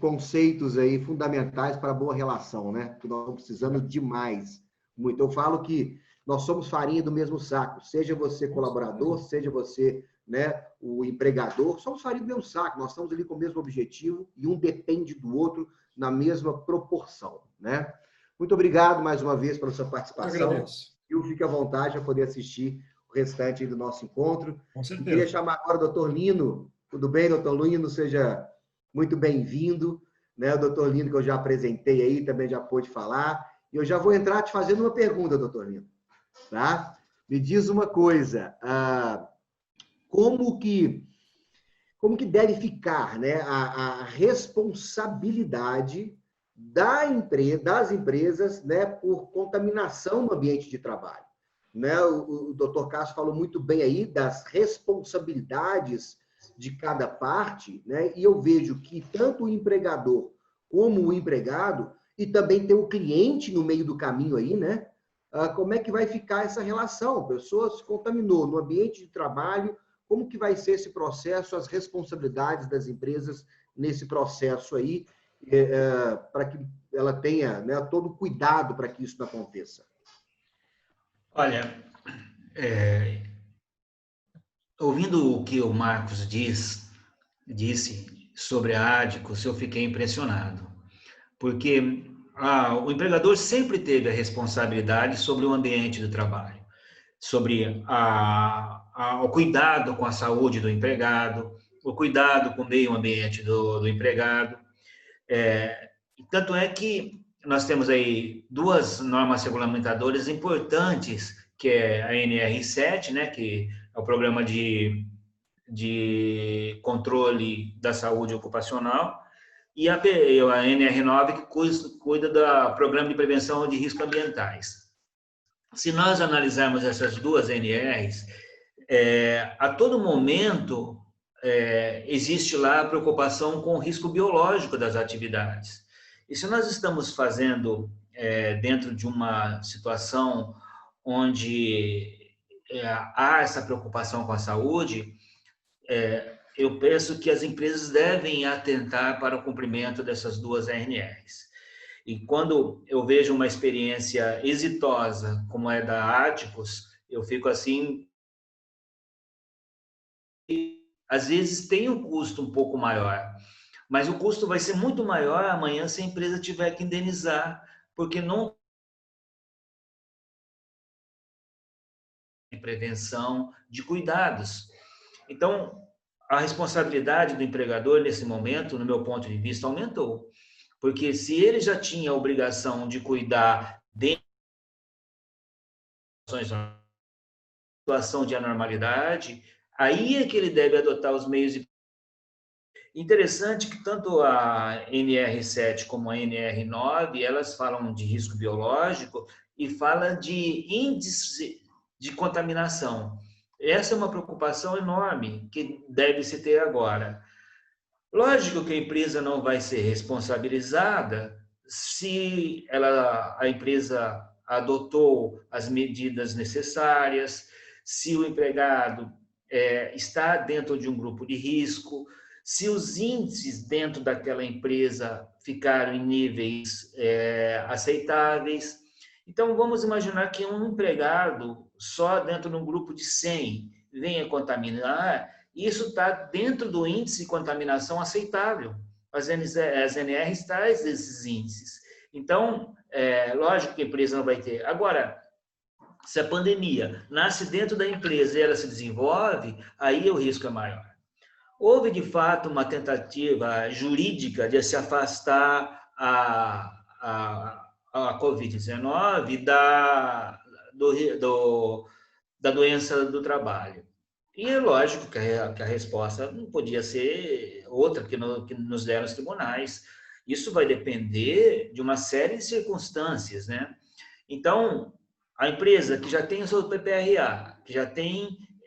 [SPEAKER 1] conceitos aí fundamentais para a boa relação, né? Que nós estamos precisando demais. Muito. Eu falo que nós somos farinha do mesmo saco. Seja você colaborador, seja você, né, o empregador, somos farinha do mesmo saco. Nós estamos ali com o mesmo objetivo e um depende do outro na mesma proporção, né? Muito obrigado mais uma vez pela sua participação.
[SPEAKER 5] Eu agradeço.
[SPEAKER 1] E fique à vontade para poder assistir o restante do nosso encontro.
[SPEAKER 5] Com certeza.
[SPEAKER 1] Queria chamar agora o doutor Lino. Tudo bem, doutor Lino? Seja muito bem-vindo. Né? O doutor Lino, que eu já apresentei aí, também já pôde falar. E eu já vou entrar te fazendo uma pergunta, doutor Lino. Tá? Me diz uma coisa. Como que deve ficar, né, a responsabilidade das empresas, né, por contaminação no ambiente de trabalho? Né? O doutor Cássio falou muito bem aí das responsabilidades de cada parte, né? E eu vejo que tanto o empregador como o empregado, e também tem o cliente no meio do caminho aí, né? Como é que vai ficar essa relação? A pessoa se contaminou no ambiente de trabalho, como que vai ser esse processo, as responsabilidades das empresas nesse processo aí, para que ela tenha, né, todo o cuidado para que isso não aconteça?
[SPEAKER 6] Olha, ouvindo o que o Marcos disse sobre a Adicus, eu fiquei impressionado, porque o empregador sempre teve a responsabilidade sobre o ambiente do trabalho, sobre o cuidado com a saúde do empregado, o cuidado com o meio ambiente do empregado. Tanto é que nós temos aí duas normas regulamentadoras importantes, que é a NR7, né, que é o Programa de Controle da Saúde Ocupacional, e a NR9, que cuida do Programa de Prevenção de Riscos Ambientais. Se nós analisarmos essas duas NRs, a todo momento existe lá a preocupação com o risco biológico das atividades. E se nós estamos fazendo dentro de uma situação onde há essa preocupação com a saúde, eu penso que as empresas devem atentar para o cumprimento dessas duas ANRs. E quando eu vejo uma experiência exitosa, como é da Adicus, eu fico assim... Às vezes tem um custo um pouco maior, mas o custo vai ser muito maior amanhã se a empresa tiver que indenizar, porque não tem prevenção de cuidados. Então, a responsabilidade do empregador nesse momento, no meu ponto de vista, aumentou. Porque se ele já tinha a obrigação de cuidar de situação de anormalidade, aí é que ele deve adotar os meios de... Interessante que tanto a NR7 como a NR9, elas falam de risco biológico e falam de índice de contaminação. Essa é uma preocupação enorme que deve se ter agora. Lógico que a empresa não vai ser responsabilizada se a empresa adotou as medidas necessárias, se o empregado está dentro de um grupo de risco, se os índices dentro daquela empresa ficaram em níveis aceitáveis. Então, vamos imaginar que um empregado só dentro de um grupo de 100 venha contaminar, isso está dentro do índice de contaminação aceitável. As NRs traz esses índices. Então, lógico que a empresa não vai ter. Agora, se a pandemia nasce dentro da empresa e ela se desenvolve, aí o risco é maior. Houve, de fato, uma tentativa jurídica de se afastar a Covid-19 da doença do trabalho. E é lógico que a resposta não podia ser outra que nos deram os tribunais. Isso vai depender de uma série de circunstâncias, né? Então, a empresa que já tem o seu PPRA, que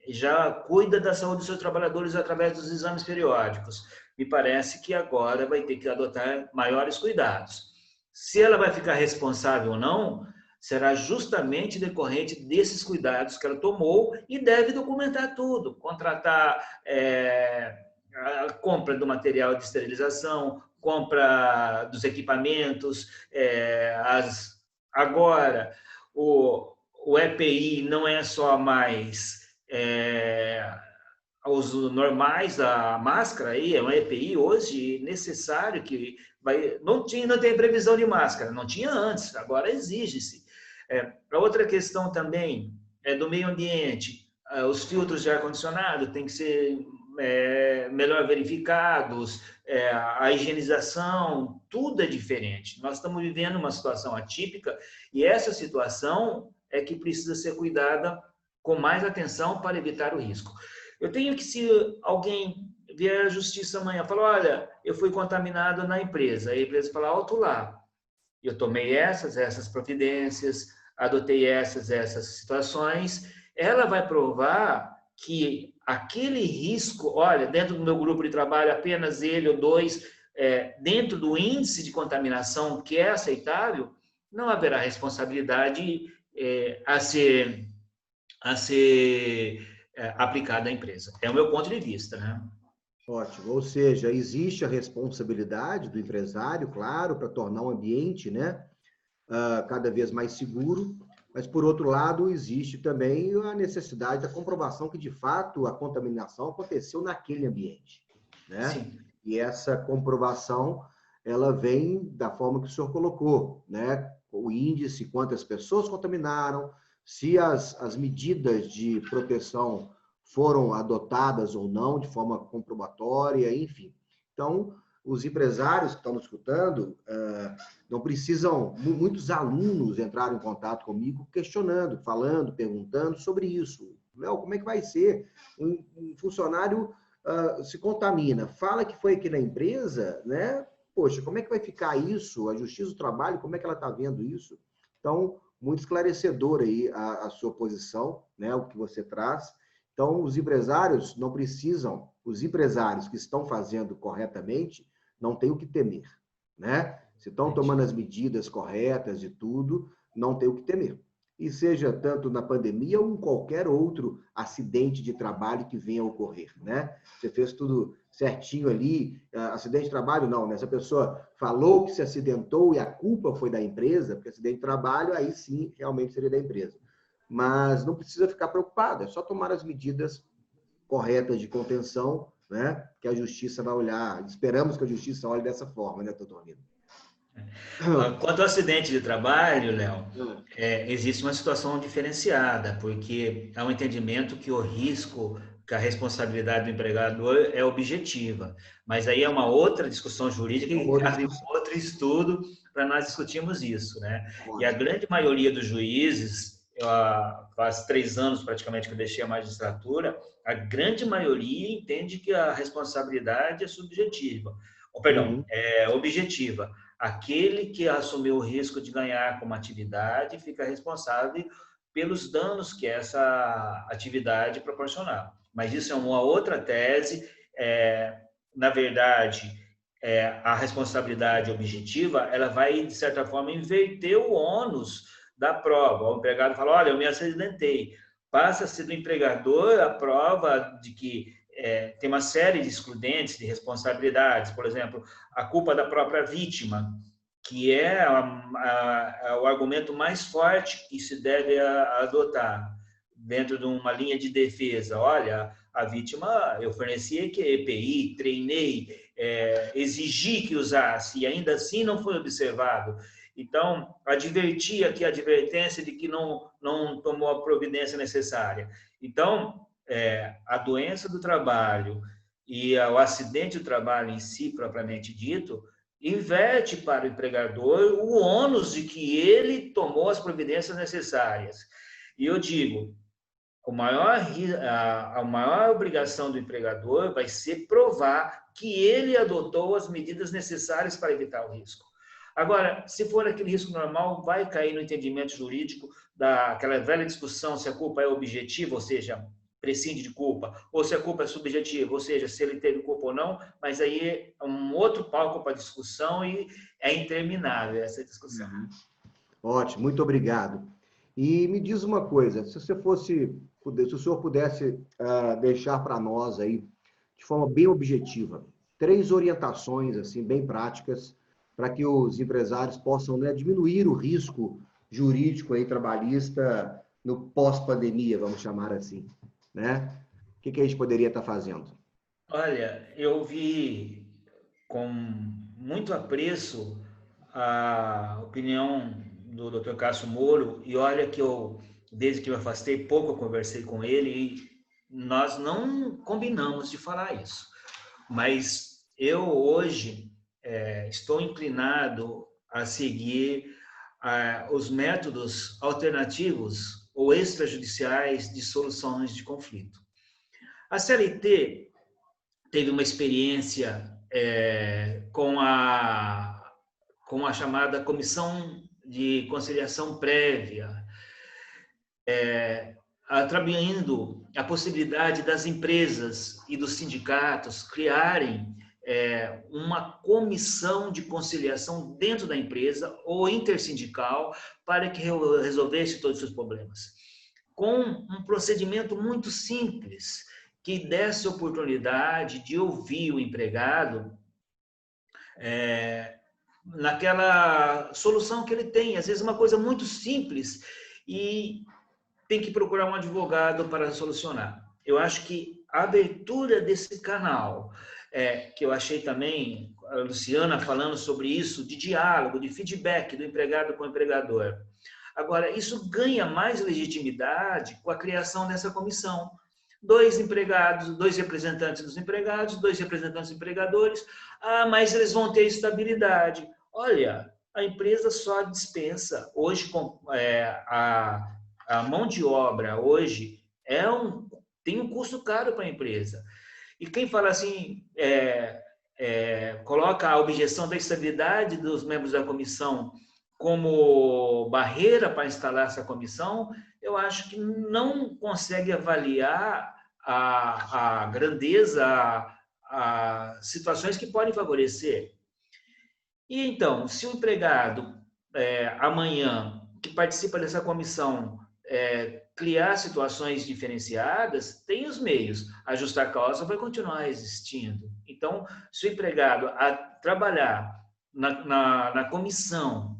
[SPEAKER 6] já cuida da saúde dos seus trabalhadores através dos exames periódicos, me parece que agora vai ter que adotar maiores cuidados. Se ela vai ficar responsável ou não, será justamente decorrente desses cuidados que ela tomou e deve documentar tudo, contratar a compra do material de esterilização, compra dos equipamentos, agora o EPI não é só mais os normais da máscara, aí é um EPI hoje necessário que não tem previsão de máscara, não tinha antes, agora exige-se. A outra questão também é do meio ambiente, os filtros de ar-condicionado têm que ser melhor verificados, a higienização, tudo é diferente. Nós estamos vivendo uma situação atípica e essa situação é que precisa ser cuidada com mais atenção para evitar o risco. Eu tenho que, se alguém vier à justiça amanhã e falar, olha, eu fui contaminado na empresa, a empresa fala, alto lá, eu tomei essas providências, adotei essas situações, ela vai provar que aquele risco, olha, dentro do meu grupo de trabalho, apenas ele ou dois, dentro do índice de contaminação que é aceitável, não haverá responsabilidade a ser aplicada à empresa. É o meu ponto de vista, né?
[SPEAKER 1] Ótimo. Ou seja, existe a responsabilidade do empresário, claro, para tornar o ambiente, né, cada vez mais seguro, mas, por outro lado, existe também a necessidade da comprovação que, de fato, a contaminação aconteceu naquele ambiente, né?
[SPEAKER 6] Sim.
[SPEAKER 1] E essa comprovação, ela vem da forma que o senhor colocou, né? O índice, quantas pessoas contaminaram, se as medidas de proteção foram adotadas ou não, de forma comprobatória, enfim. Então, os empresários que estão nos escutando, não precisam, muitos alunos entraram em contato comigo questionando, falando, perguntando sobre isso. Léo, como é que vai ser? Um funcionário se contamina, fala que foi aqui na empresa, né? Poxa, como é que vai ficar isso? A Justiça do Trabalho, como é que ela está vendo isso? Então, muito esclarecedor aí a sua posição, né? O que você traz. Então, os empresários não precisam, os empresários que estão fazendo corretamente, não tem o que temer, né? Se estão tomando as medidas corretas de tudo, não tem o que temer. E seja tanto na pandemia ou em qualquer outro acidente de trabalho que venha a ocorrer, né? Você fez tudo certinho ali, acidente de trabalho não, né? Essa pessoa falou que se acidentou e a culpa foi da empresa, porque acidente de trabalho, aí sim, realmente seria da empresa. Mas não precisa ficar preocupado, é só tomar as medidas corretas de contenção, né? Que a justiça vai olhar. Esperamos que a justiça olhe dessa forma, né, doutor Nino?
[SPEAKER 6] Quanto ao acidente de trabalho, Léo, existe uma situação diferenciada, porque há um entendimento que o risco, que a responsabilidade do empregador é objetiva. Mas aí é uma outra discussão jurídica e cabe outro estudo para nós discutirmos isso, né? E a grande maioria dos juízes, faz 3 anos praticamente que eu deixei a magistratura, a grande maioria entende que a responsabilidade é subjetiva, ou perdão, é objetiva. Aquele que assumiu o risco de ganhar com uma atividade fica responsável pelos danos que essa atividade proporcionar. Mas isso é uma outra tese. Na verdade, a responsabilidade objetiva, ela vai, de certa forma, inverter o ônus da prova. O empregado fala, olha, eu me acidentei. Passa-se do empregador a prova de que tem uma série de excludentes de responsabilidades, por exemplo, a culpa da própria vítima, que é o argumento mais forte que se deve adotar dentro de uma linha de defesa. Olha, a vítima, eu forneci EPI, treinei, exigi que usasse e ainda assim não foi observado. Então, adverti aqui a advertência de que não tomou a providência necessária. Então, a doença do trabalho e o acidente do trabalho em si, propriamente dito, inverte para o empregador o ônus de que ele tomou as providências necessárias. E eu digo, a maior obrigação do empregador vai ser provar que ele adotou as medidas necessárias para evitar o risco. Agora, se for aquele risco normal, vai cair no entendimento jurídico daquela velha discussão se a culpa é objetiva, ou seja, prescinde de culpa, ou se a culpa é subjetiva, ou seja, se ele teve culpa ou não, mas aí é um outro palco para discussão e é interminável essa discussão.
[SPEAKER 1] Ótimo, muito obrigado. E me diz uma coisa, se o senhor pudesse deixar para nós aí, de forma bem objetiva, 3 orientações assim bem práticas para que os empresários possam, né, diminuir o risco jurídico aí trabalhista no pós-pandemia, vamos chamar assim, né? O que a gente poderia estar fazendo?
[SPEAKER 6] Olha, eu vi com muito apreço a opinião do Dr. Cássio Moro, e olha que desde que eu me afastei, pouco eu conversei com ele, e nós não combinamos de falar isso. Mas eu hoje estou inclinado a seguir os métodos alternativos ou extrajudiciais de soluções de conflito. A CLT teve uma experiência com a chamada Comissão de Conciliação Prévia, atraindo a possibilidade das empresas e dos sindicatos criarem uma comissão de conciliação dentro da empresa ou intersindical para que resolvesse todos os seus problemas, com um procedimento muito simples, que desse oportunidade de ouvir o empregado naquela solução que ele tem. Às vezes uma coisa muito simples e tem que procurar um advogado para solucionar. Eu acho que a abertura desse canal, que eu achei também a Luciana falando sobre isso, de diálogo, de feedback do empregado com o empregador. Agora, isso ganha mais legitimidade com a criação dessa comissão. 2 empregados, 2 representantes dos empregados, 2 representantes dos empregadores, mas eles vão ter estabilidade. Olha, a empresa só dispensa. Hoje, a mão de obra hoje tem um custo caro para a empresa. E quem fala assim, coloca a objeção da estabilidade dos membros da comissão como barreira para instalar essa comissão, eu acho que não consegue avaliar a grandeza, as situações que podem favorecer. E então, se o empregado amanhã, que participa dessa comissão, criar situações diferenciadas, tem os meios. A justa causa vai continuar existindo. Então, se o empregado trabalhar na comissão,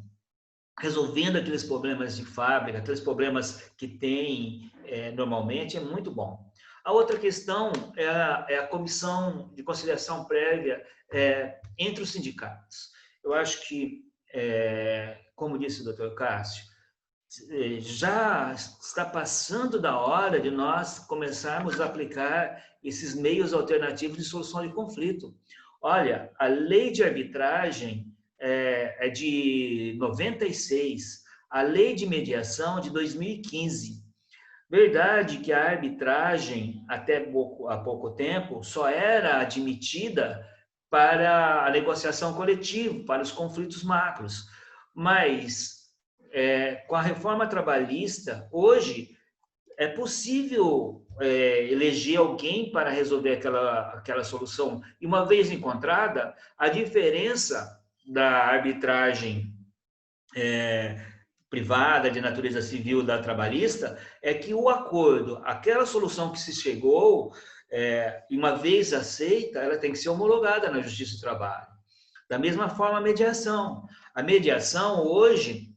[SPEAKER 6] resolvendo aqueles problemas de fábrica, aqueles problemas que tem normalmente, é muito bom. A outra questão é a comissão de conciliação prévia entre os sindicatos. Eu acho que, como disse o Dr. Cássio, já está passando da hora de nós começarmos a aplicar esses meios alternativos de solução de conflito. Olha, a lei de arbitragem é de 96, a lei de mediação de 2015. Verdade que a arbitragem, até há pouco tempo, só era admitida para a negociação coletiva, para os conflitos macros. Mas, com a reforma trabalhista, hoje, é possível eleger alguém para resolver aquela solução. E uma vez encontrada, a diferença da arbitragem privada, de natureza civil, da trabalhista, é que o acordo, aquela solução que se chegou, uma vez aceita, ela tem que ser homologada na Justiça do Trabalho. Da mesma forma, a mediação. A mediação, hoje,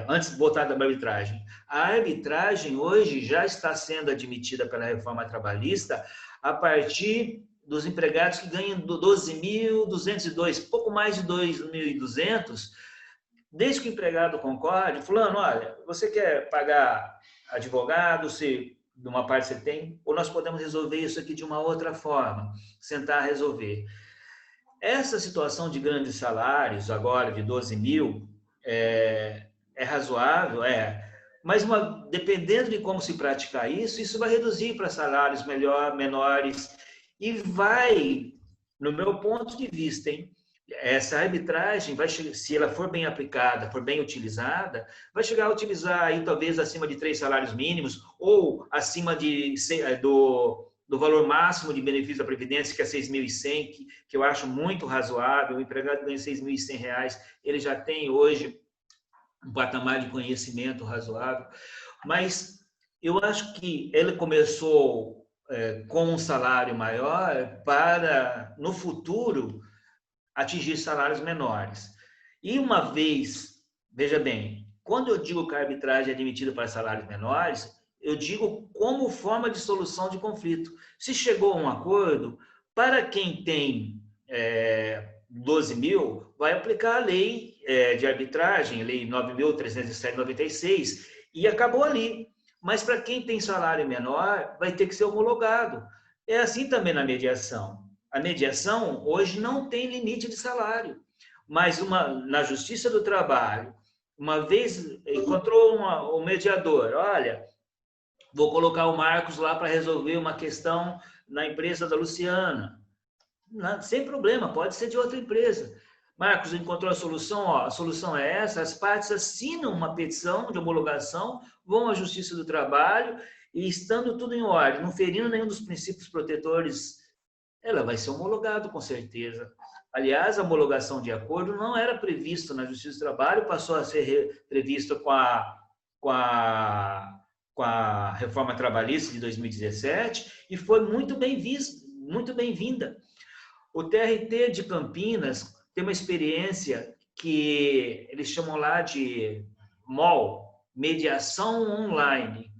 [SPEAKER 6] antes de botar da arbitragem, a arbitragem hoje já está sendo admitida pela reforma trabalhista a partir dos empregados que ganham 12.202, pouco mais de 2.200, desde que o empregado concorde, fulano, olha, você quer pagar advogado, se de uma parte você tem, ou nós podemos resolver isso aqui de uma outra forma, sentar a resolver. Essa situação de grandes salários, agora de 12 mil, é razoável, mas dependendo de como se praticar isso vai reduzir para salários menores e vai, no meu ponto de vista, essa arbitragem, se ela for bem aplicada, for bem utilizada, vai chegar a utilizar aí talvez acima de 3 salários mínimos ou acima do valor máximo de benefício da Previdência, que é 6.100, que eu acho muito razoável. O empregado ganha R$ 6.100, ele já tem hoje um patamar de conhecimento razoável, mas eu acho que ele começou com um salário maior para, no futuro, atingir salários menores. E uma vez, veja bem, quando eu digo que a arbitragem é admitida para salários menores, eu digo como forma de solução de conflito. Se chegou a um acordo, para quem tem 12 mil, vai aplicar a lei de arbitragem, lei 9.307/96, e acabou ali. Mas para quem tem salário menor, vai ter que ser homologado. É assim também na mediação. A mediação hoje não tem limite de salário, mas na Justiça do Trabalho, uma vez encontrou um mediador, olha, vou colocar o Marcos lá para resolver uma questão na empresa da Luciana. Não, sem problema, pode ser de outra empresa. Marcos, encontrou a solução? Ó, a solução é essa, as partes assinam uma petição de homologação, vão à Justiça do Trabalho e, estando tudo em ordem, não ferindo nenhum dos princípios protetores, ela vai ser homologada, com certeza. Aliás, a homologação de acordo não era prevista na Justiça do Trabalho, passou a ser prevista com a reforma trabalhista de 2017 e foi muito bem vista, muito bem-vinda. O TRT de Campinas tem uma experiência que eles chamam lá de MOL, Mediação Online.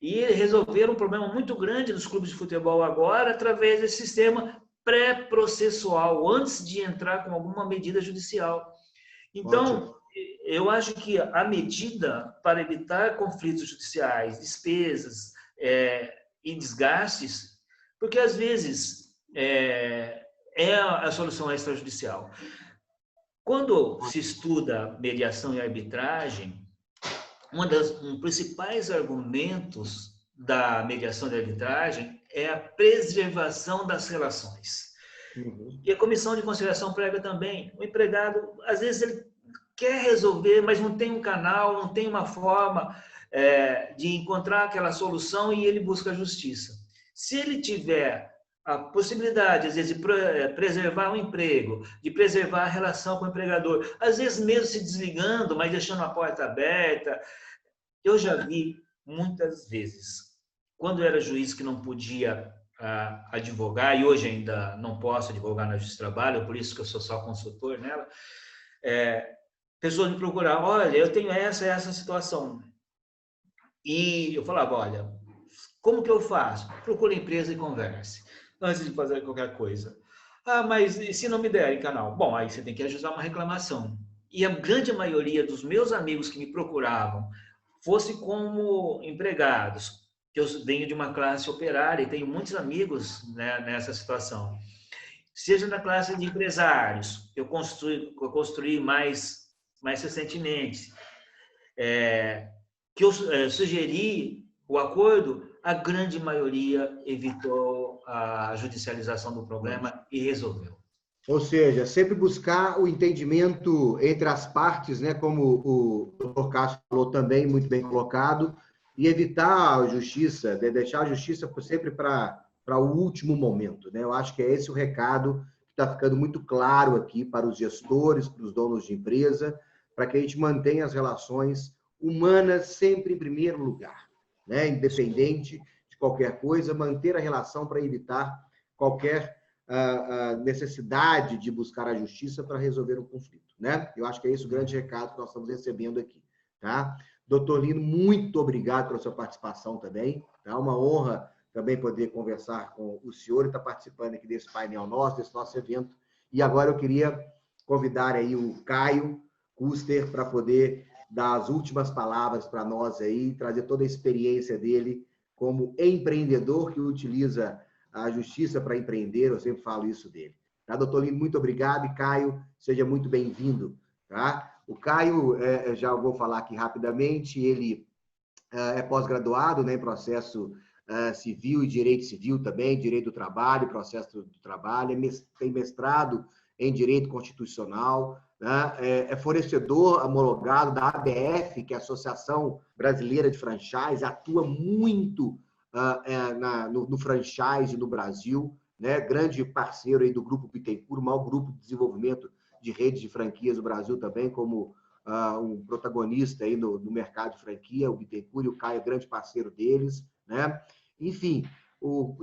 [SPEAKER 6] E resolveram um problema muito grande dos clubes de futebol agora através desse sistema pré-processual, antes de entrar com alguma medida judicial. Então, eu acho que a medida para evitar conflitos judiciais, despesas e desgastes, porque às vezes é a solução extrajudicial. Quando se estuda mediação e arbitragem, um dos principais argumentos da mediação e arbitragem é a preservação das relações. Uhum. E a comissão de conciliação prega também. O empregado, às vezes, ele quer resolver, mas não tem um canal, não tem uma forma de encontrar aquela solução e ele busca a justiça. Se ele tiver a possibilidade, às vezes, de preservar o emprego, de preservar a relação com o empregador, às vezes mesmo se desligando, mas deixando a porta aberta. Eu já vi muitas vezes, quando eu era juiz que não podia advogar, e hoje ainda não posso advogar na Justiça do Trabalho, por isso que eu sou só consultor nela, pessoas me procuravam, olha, eu tenho essa situação. E eu falava, olha, como que eu faço? Procure a empresa e converse antes de fazer qualquer coisa. Ah, mas e se não me derem canal? Bom, aí você tem que ajuizar uma reclamação. E a grande maioria dos meus amigos que me procuravam, fosse como empregados, que eu venho de uma classe operária e tenho muitos amigos, né, nessa situação, seja na classe de empresários, eu construí mais recentemente, que eu sugeri o acordo, a grande maioria evitou a judicialização do problema e resolveu.
[SPEAKER 1] Ou seja, sempre buscar o entendimento entre as partes, né, como o Dr. Cássio falou também, muito bem colocado, e evitar a justiça, deixar a justiça sempre para o último momento, né? Eu acho que é esse o recado que está ficando muito claro aqui para os gestores, para os donos de empresa, para que a gente mantenha as relações humanas sempre em primeiro lugar, né? Independente de qualquer coisa, manter a relação para evitar qualquer a necessidade de buscar a justiça para resolver um conflito, né? Eu acho que é esse o grande recado que nós estamos recebendo aqui, tá? Doutor Lino, muito obrigado pela sua participação também, tá? Uma honra também poder conversar com o senhor e estar participando aqui desse painel nosso, desse nosso evento. E agora eu queria convidar aí o Caio Custer para poder dar as últimas palavras para nós aí, trazer toda a experiência dele como empreendedor que utiliza a justiça para empreender, eu sempre falo isso dele. Tá, doutor Lino, muito obrigado. E Caio, seja muito bem-vindo. Tá? O Caio, já vou falar aqui rapidamente, ele é pós-graduado, né, em processo civil e direito civil também, direito do trabalho, processo do trabalho, tem mestrado em direito constitucional, né, é fornecedor homologado da ABF, que é a Associação Brasileira de Franchise, atua muito no franchise no Brasil, né? Grande parceiro aí do Grupo Bittencourt, o maior grupo de desenvolvimento de redes de franquias do Brasil também, como um protagonista aí no mercado de franquia, o Bittencourt, e o Caio é grande parceiro deles, né? Enfim, o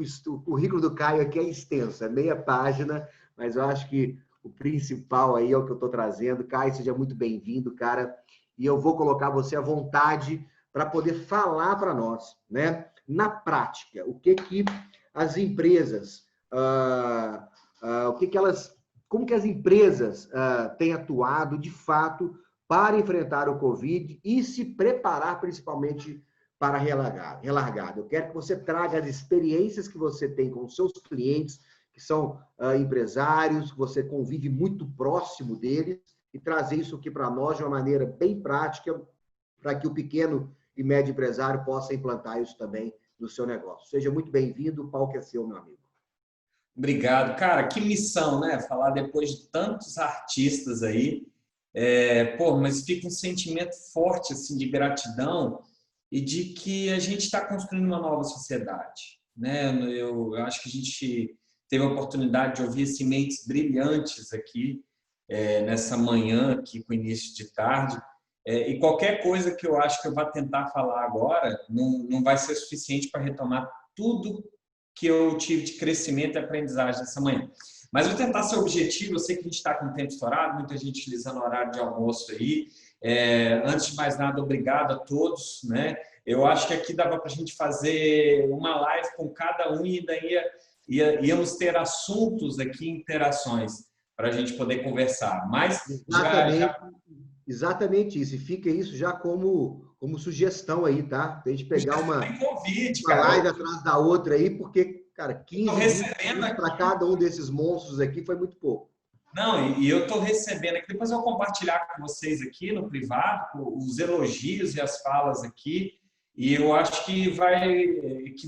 [SPEAKER 1] currículo do Caio aqui é extenso, é meia página, mas eu acho que o principal aí é o que eu estou trazendo. Caio, seja muito bem-vindo, cara, e eu vou colocar você à vontade para poder falar para nós, né? Na prática, o que as empresas, como que as empresas têm atuado de fato para enfrentar o Covid e se preparar principalmente para a relargada. Eu quero que você traga as experiências que você tem com os seus clientes, que são empresários, que você convive muito próximo deles, e trazer isso aqui para nós de uma maneira bem prática, para que o pequeno e médio empresário possa implantar isso também no seu negócio. Seja muito bem-vindo, o palco é seu, meu amigo.
[SPEAKER 2] Obrigado. Cara, que missão, né? Falar depois de tantos artistas aí. Mas fica um sentimento forte assim, de gratidão e de que a gente está construindo uma nova sociedade, né? Eu acho que a gente teve a oportunidade de ouvir sementes brilhantes aqui nessa manhã, aqui com o início de tarde. E qualquer coisa que eu acho que eu vou tentar falar agora não vai ser suficiente para retomar tudo que eu tive de crescimento e aprendizagem essa manhã. Mas vou tentar ser objetivo. Eu sei que a gente está com o tempo estourado, muita gente utilizando o horário de almoço aí. Antes de mais nada, obrigado a todos, né? Eu acho que aqui dava para a gente fazer uma live com cada um e daí íamos ter assuntos aqui, interações, para a gente poder conversar. Mas
[SPEAKER 1] Exatamente isso. E fica isso já como sugestão aí, tá? Pra gente pegar uma live atrás da outra aí, porque, cara, 15 minutos para cada um desses monstros aqui foi muito pouco.
[SPEAKER 2] Não, e eu estou recebendo aqui, depois eu vou compartilhar com vocês aqui no privado, os elogios e as falas aqui, e eu acho que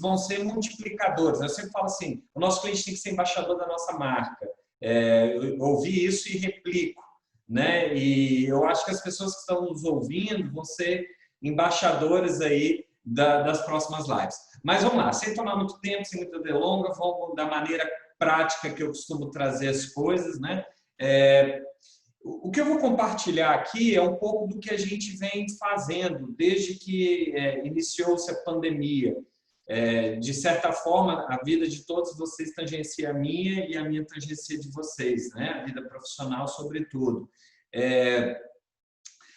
[SPEAKER 2] vão ser multiplicadores. Eu sempre falo assim, o nosso cliente tem que ser embaixador da nossa marca. Eu ouvi isso e replico, né? E eu acho que as pessoas que estão nos ouvindo vão ser embaixadores aí das próximas lives. Mas vamos lá, sem tomar muito tempo, sem muita delonga, vamos da maneira prática que eu costumo trazer as coisas, né? O que eu vou compartilhar aqui é um pouco do que a gente vem fazendo desde que iniciou-se a pandemia. De certa forma, a vida de todos vocês tangencia a minha e a minha tangencia de vocês, né? A vida profissional, sobretudo.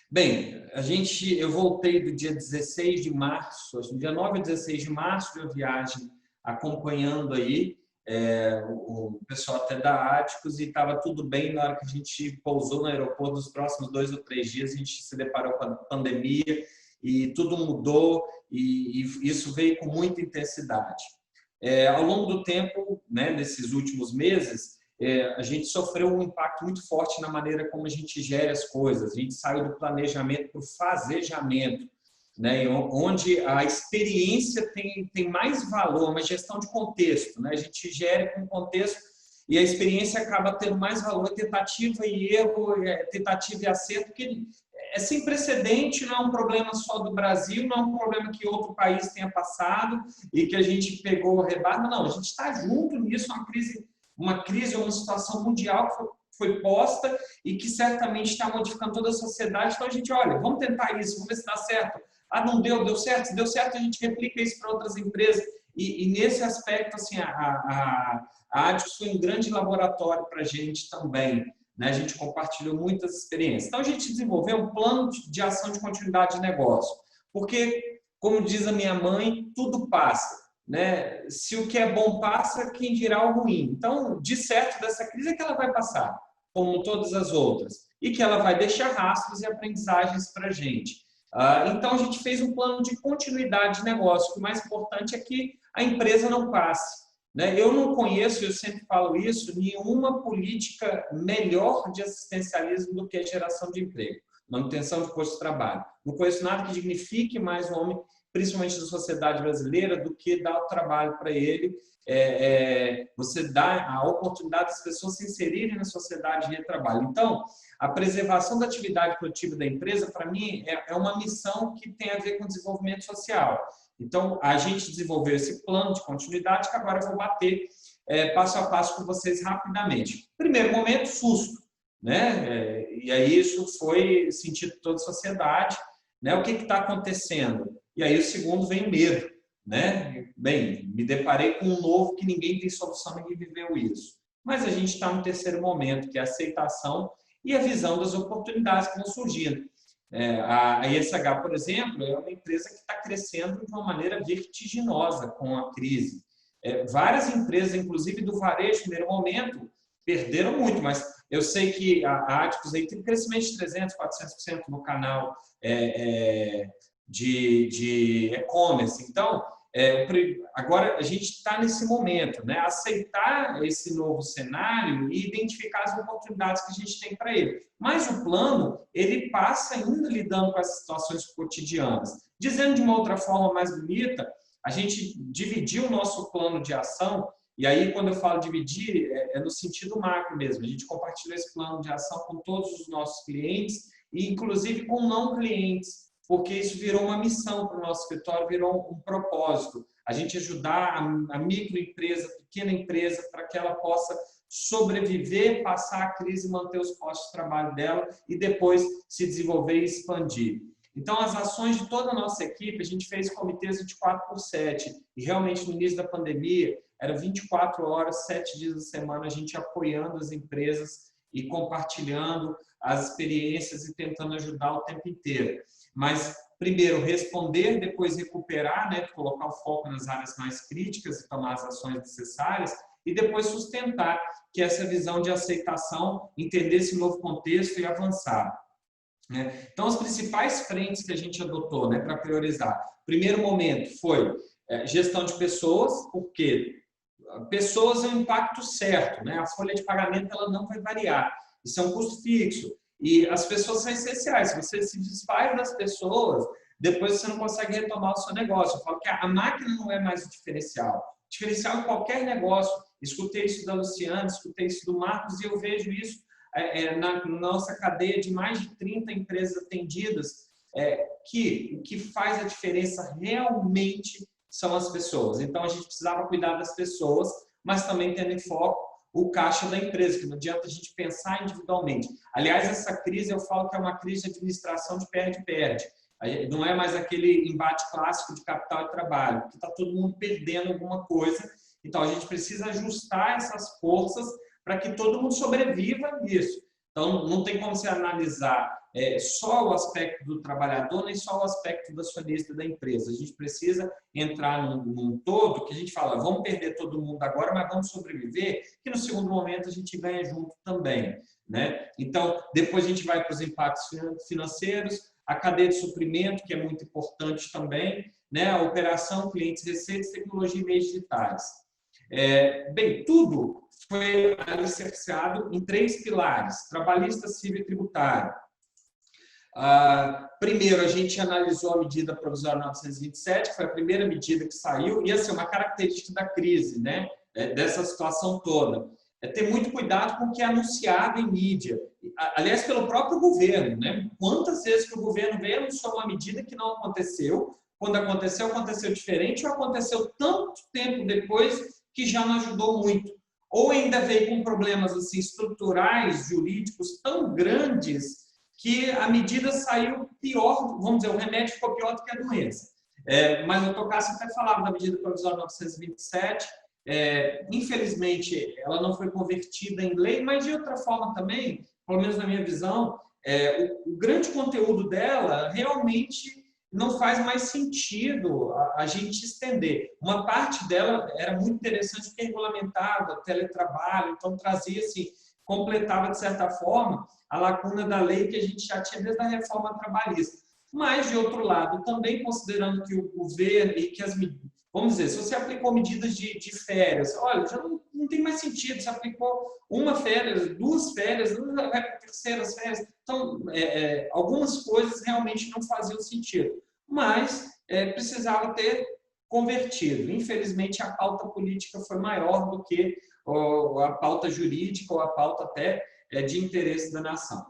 [SPEAKER 2] Bem, eu voltei do dia 16 de março, do dia 9 a 16 de março, de uma viagem acompanhando aí o pessoal até da Áticos, e estava tudo bem. Na hora que a gente pousou no aeroporto, nos próximos 2 ou 3 dias, a gente se deparou com a pandemia e tudo mudou, e isso veio com muita intensidade. Ao longo do tempo, né, nesses últimos meses, a gente sofreu um impacto muito forte na maneira como a gente gera as coisas. A gente saiu do planejamento para o fazejamento, né, onde a experiência tem mais valor, uma gestão de contexto, né? A gente gera com contexto e a experiência acaba tendo mais valor, tentativa e erro, tentativa e acerto, porque é sem precedente, não é um problema só do Brasil, não é um problema que outro país tenha passado e que a gente pegou o rebarba, não, a gente está junto nisso, uma crise, uma situação mundial que foi posta e que certamente está modificando toda a sociedade. Então a gente, olha, vamos tentar isso, vamos ver se dá certo. Não deu certo. Se deu certo, a gente replica isso para outras empresas. E nesse aspecto, assim, a Áticos foi um grande laboratório para a gente também, né? A gente compartilhou muitas experiências. Então, a gente desenvolveu um plano de ação de continuidade de negócio. Porque, como diz a minha mãe, tudo passa, né? Se o que é bom passa, quem dirá o ruim. Então, de certo dessa crise é que ela vai passar, como todas as outras. E que ela vai deixar rastros e aprendizagens para a gente. Então, a gente fez um plano de continuidade de negócio. O mais importante é que a empresa não passe, né? Eu não conheço, eu sempre falo isso, nenhuma política melhor de assistencialismo do que a geração de emprego, manutenção de posto de trabalho. Não conheço nada que dignifique mais o homem, principalmente da sociedade brasileira, do que dar o trabalho para ele. Você dá a oportunidade das pessoas se inserirem na sociedade de trabalho. Então, a preservação da atividade produtiva da empresa, para mim, é uma missão que tem a ver com desenvolvimento social. Então, a gente desenvolveu esse plano de continuidade que agora eu vou bater passo a passo com vocês rapidamente. Primeiro momento, susto. né? E aí isso foi sentido por toda a sociedade, né? O que está acontecendo? E aí o segundo vem o medo, né? Bem, me deparei com um novo que ninguém tem solução, ninguém viveu isso. Mas a gente está no terceiro momento, que é a aceitação e a visão das oportunidades que vão surgindo. A ISH, por exemplo, é uma empresa que está crescendo de uma maneira vertiginosa com a crise. Várias empresas, inclusive do varejo, no primeiro momento, perderam muito, mas eu sei que a Aticus aí teve crescimento de 300%, 400% no canal de e-commerce. Então, agora a gente está nesse momento, né? Aceitar esse novo cenário e identificar as oportunidades que a gente tem para ele. Mas o plano, ele passa ainda lidando com as situações cotidianas. Dizendo de uma outra forma mais bonita, a gente dividiu o nosso plano de ação, e aí quando eu falo dividir, é no sentido macro mesmo. A gente compartilhou esse plano de ação com todos os nossos clientes, e inclusive com não clientes, porque isso virou uma missão para o nosso escritório, virou um propósito. A gente ajudar a microempresa, a pequena empresa, para que ela possa sobreviver, passar a crise, manter os postos de trabalho dela e depois se desenvolver e expandir. Então, as ações de toda a nossa equipe, a gente fez comitês 24/7 e realmente no início da pandemia era 24 horas, 7 dias da semana, a gente apoiando as empresas e compartilhando as experiências e tentando ajudar o tempo inteiro. Mas, primeiro, responder, depois recuperar, né, colocar o foco nas áreas mais críticas e tomar as ações necessárias, e depois sustentar que essa visão de aceitação, entender esse novo contexto e avançar. Né? Então, as principais frentes que a gente adotou, né, para priorizar. Primeiro momento foi gestão de pessoas, porque pessoas é um impacto certo, né? A folha de pagamento ela não vai variar, isso é um custo fixo. E as pessoas são essenciais. Se você se desfaz das pessoas, depois você não consegue retomar o seu negócio. Eu falo que a máquina não é mais o diferencial. O diferencial em qualquer negócio. Escutei isso da Luciana, escutei isso do Marcos, e eu vejo isso na nossa cadeia de mais de 30 empresas atendidas, que o que faz a diferença realmente são as pessoas. Então, a gente precisava cuidar das pessoas, mas também tendo em foco o caixa da empresa, que não adianta a gente pensar individualmente. Aliás, essa crise, eu falo que é uma crise de administração de perde-perde. Não é mais aquele embate clássico de capital e trabalho, porque está todo mundo perdendo alguma coisa. Então, a gente precisa ajustar essas forças para que todo mundo sobreviva nisso. Então, não tem como se analisar só o aspecto do trabalhador, nem só o aspecto do acionista da empresa. A gente precisa entrar num todo que a gente fala, vamos perder todo mundo agora, mas vamos sobreviver, que no segundo momento a gente ganha junto também. Né? Então, depois a gente vai para os impactos financeiros, a cadeia de suprimento, que é muito importante também, né? A operação, clientes, receitas, tecnologia e meios digitais. Bem, tudo foi alicerçado em 3 pilares, trabalhista, civil e tributário. Primeiro, a gente analisou a medida provisória 927, que foi a primeira medida que saiu, e assim, uma característica da crise, né? Dessa situação toda. Ter muito cuidado com o que é anunciado em mídia. Aliás, pelo próprio governo, né? Quantas vezes que o governo veio anunciar uma medida que não aconteceu, quando aconteceu, aconteceu diferente, ou aconteceu tanto tempo depois que já não ajudou muito. Ou ainda veio com problemas assim, estruturais, jurídicos tão grandes que a medida saiu pior, vamos dizer, o remédio ficou pior do que a doença. Mas o Tocassio até falava da medida provisória 927, infelizmente ela não foi convertida em lei, mas de outra forma também, pelo menos na minha visão, o grande conteúdo dela realmente não faz mais sentido a gente estender. Uma parte dela era muito interessante porque regulamentava teletrabalho, então trazia assim, completava de certa forma a lacuna da lei que a gente já tinha desde a reforma trabalhista. Mas, de outro lado, também considerando que o governo e que vamos dizer, se você aplicou medidas de férias, olha, já não tem mais sentido, você aplicou uma férias, 2 férias, vai para terceiras férias. Então, algumas coisas realmente não faziam sentido, mas precisava ter convertido. Infelizmente, a pauta política foi maior do que a pauta jurídica ou a pauta até de interesse da nação.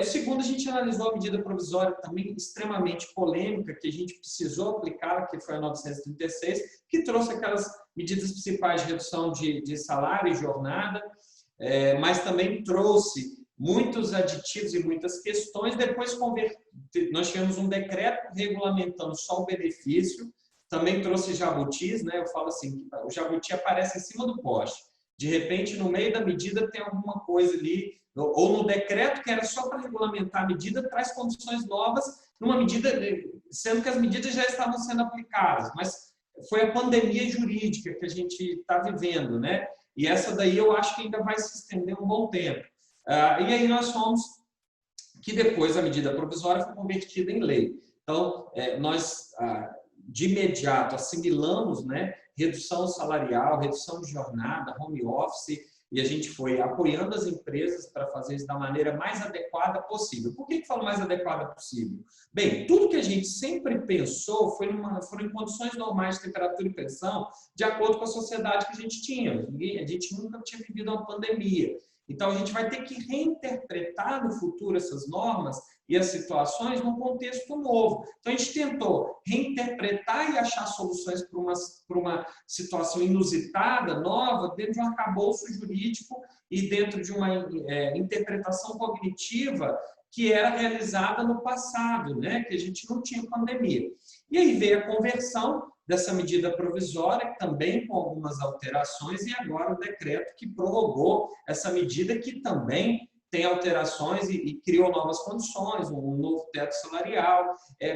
[SPEAKER 2] O segundo, a gente analisou a medida provisória também extremamente polêmica, que a gente precisou aplicar, que foi a 936, que trouxe aquelas medidas principais de redução de salário e jornada, mas também trouxe muitos aditivos e muitas questões. Depois nós tivemos um decreto regulamentando só o benefício, também trouxe jabutis, né? Eu falo assim, o jabuti aparece em cima do poste. De repente, no meio da medida tem alguma coisa ali, ou no decreto que era só para regulamentar a medida, traz condições novas, numa medida, sendo que as medidas já estavam sendo aplicadas, mas foi a pandemia jurídica que a gente está vivendo, né? E essa daí eu acho que ainda vai se estender um bom tempo. E aí nós fomos que depois a medida provisória foi convertida em lei. Então, nós de imediato assimilamos, né, redução salarial, redução de jornada, home office, e a gente foi apoiando as empresas para fazer isso da maneira mais adequada possível. Por que eu falo mais adequada possível? Bem, tudo que a gente sempre pensou foram em condições normais de temperatura e pressão, de acordo com a sociedade que a gente tinha. A gente nunca tinha vivido uma pandemia. Então, a gente vai ter que reinterpretar no futuro essas normas e as situações num contexto novo. Então, a gente tentou reinterpretar e achar soluções para uma situação inusitada, nova, dentro de um arcabouço jurídico e dentro de uma interpretação cognitiva que era realizada no passado, né? Que a gente não tinha pandemia. E aí veio a conversão dessa medida provisória, também com algumas alterações, e agora o decreto que prorrogou essa medida, que também tem alterações e criou novas condições, um novo teto salarial.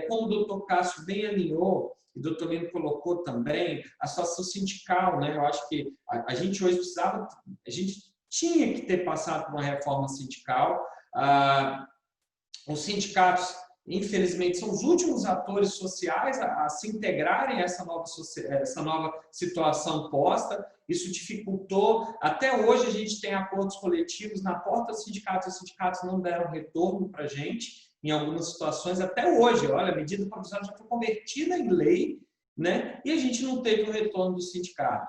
[SPEAKER 2] Como o doutor Cássio bem alinhou, e o doutor Lino colocou também, a situação sindical, né? Eu acho que a gente hoje a gente tinha que ter passado por uma reforma sindical. Os sindicatos, infelizmente, são os últimos atores sociais a se integrarem a essa nova situação posta. Isso dificultou. Até hoje, a gente tem acordos coletivos na porta dos sindicatos. Os sindicatos não deram retorno para a gente em algumas situações. Até hoje, olha, a medida provisória já foi convertida em lei, né? E a gente não teve o retorno do sindicato.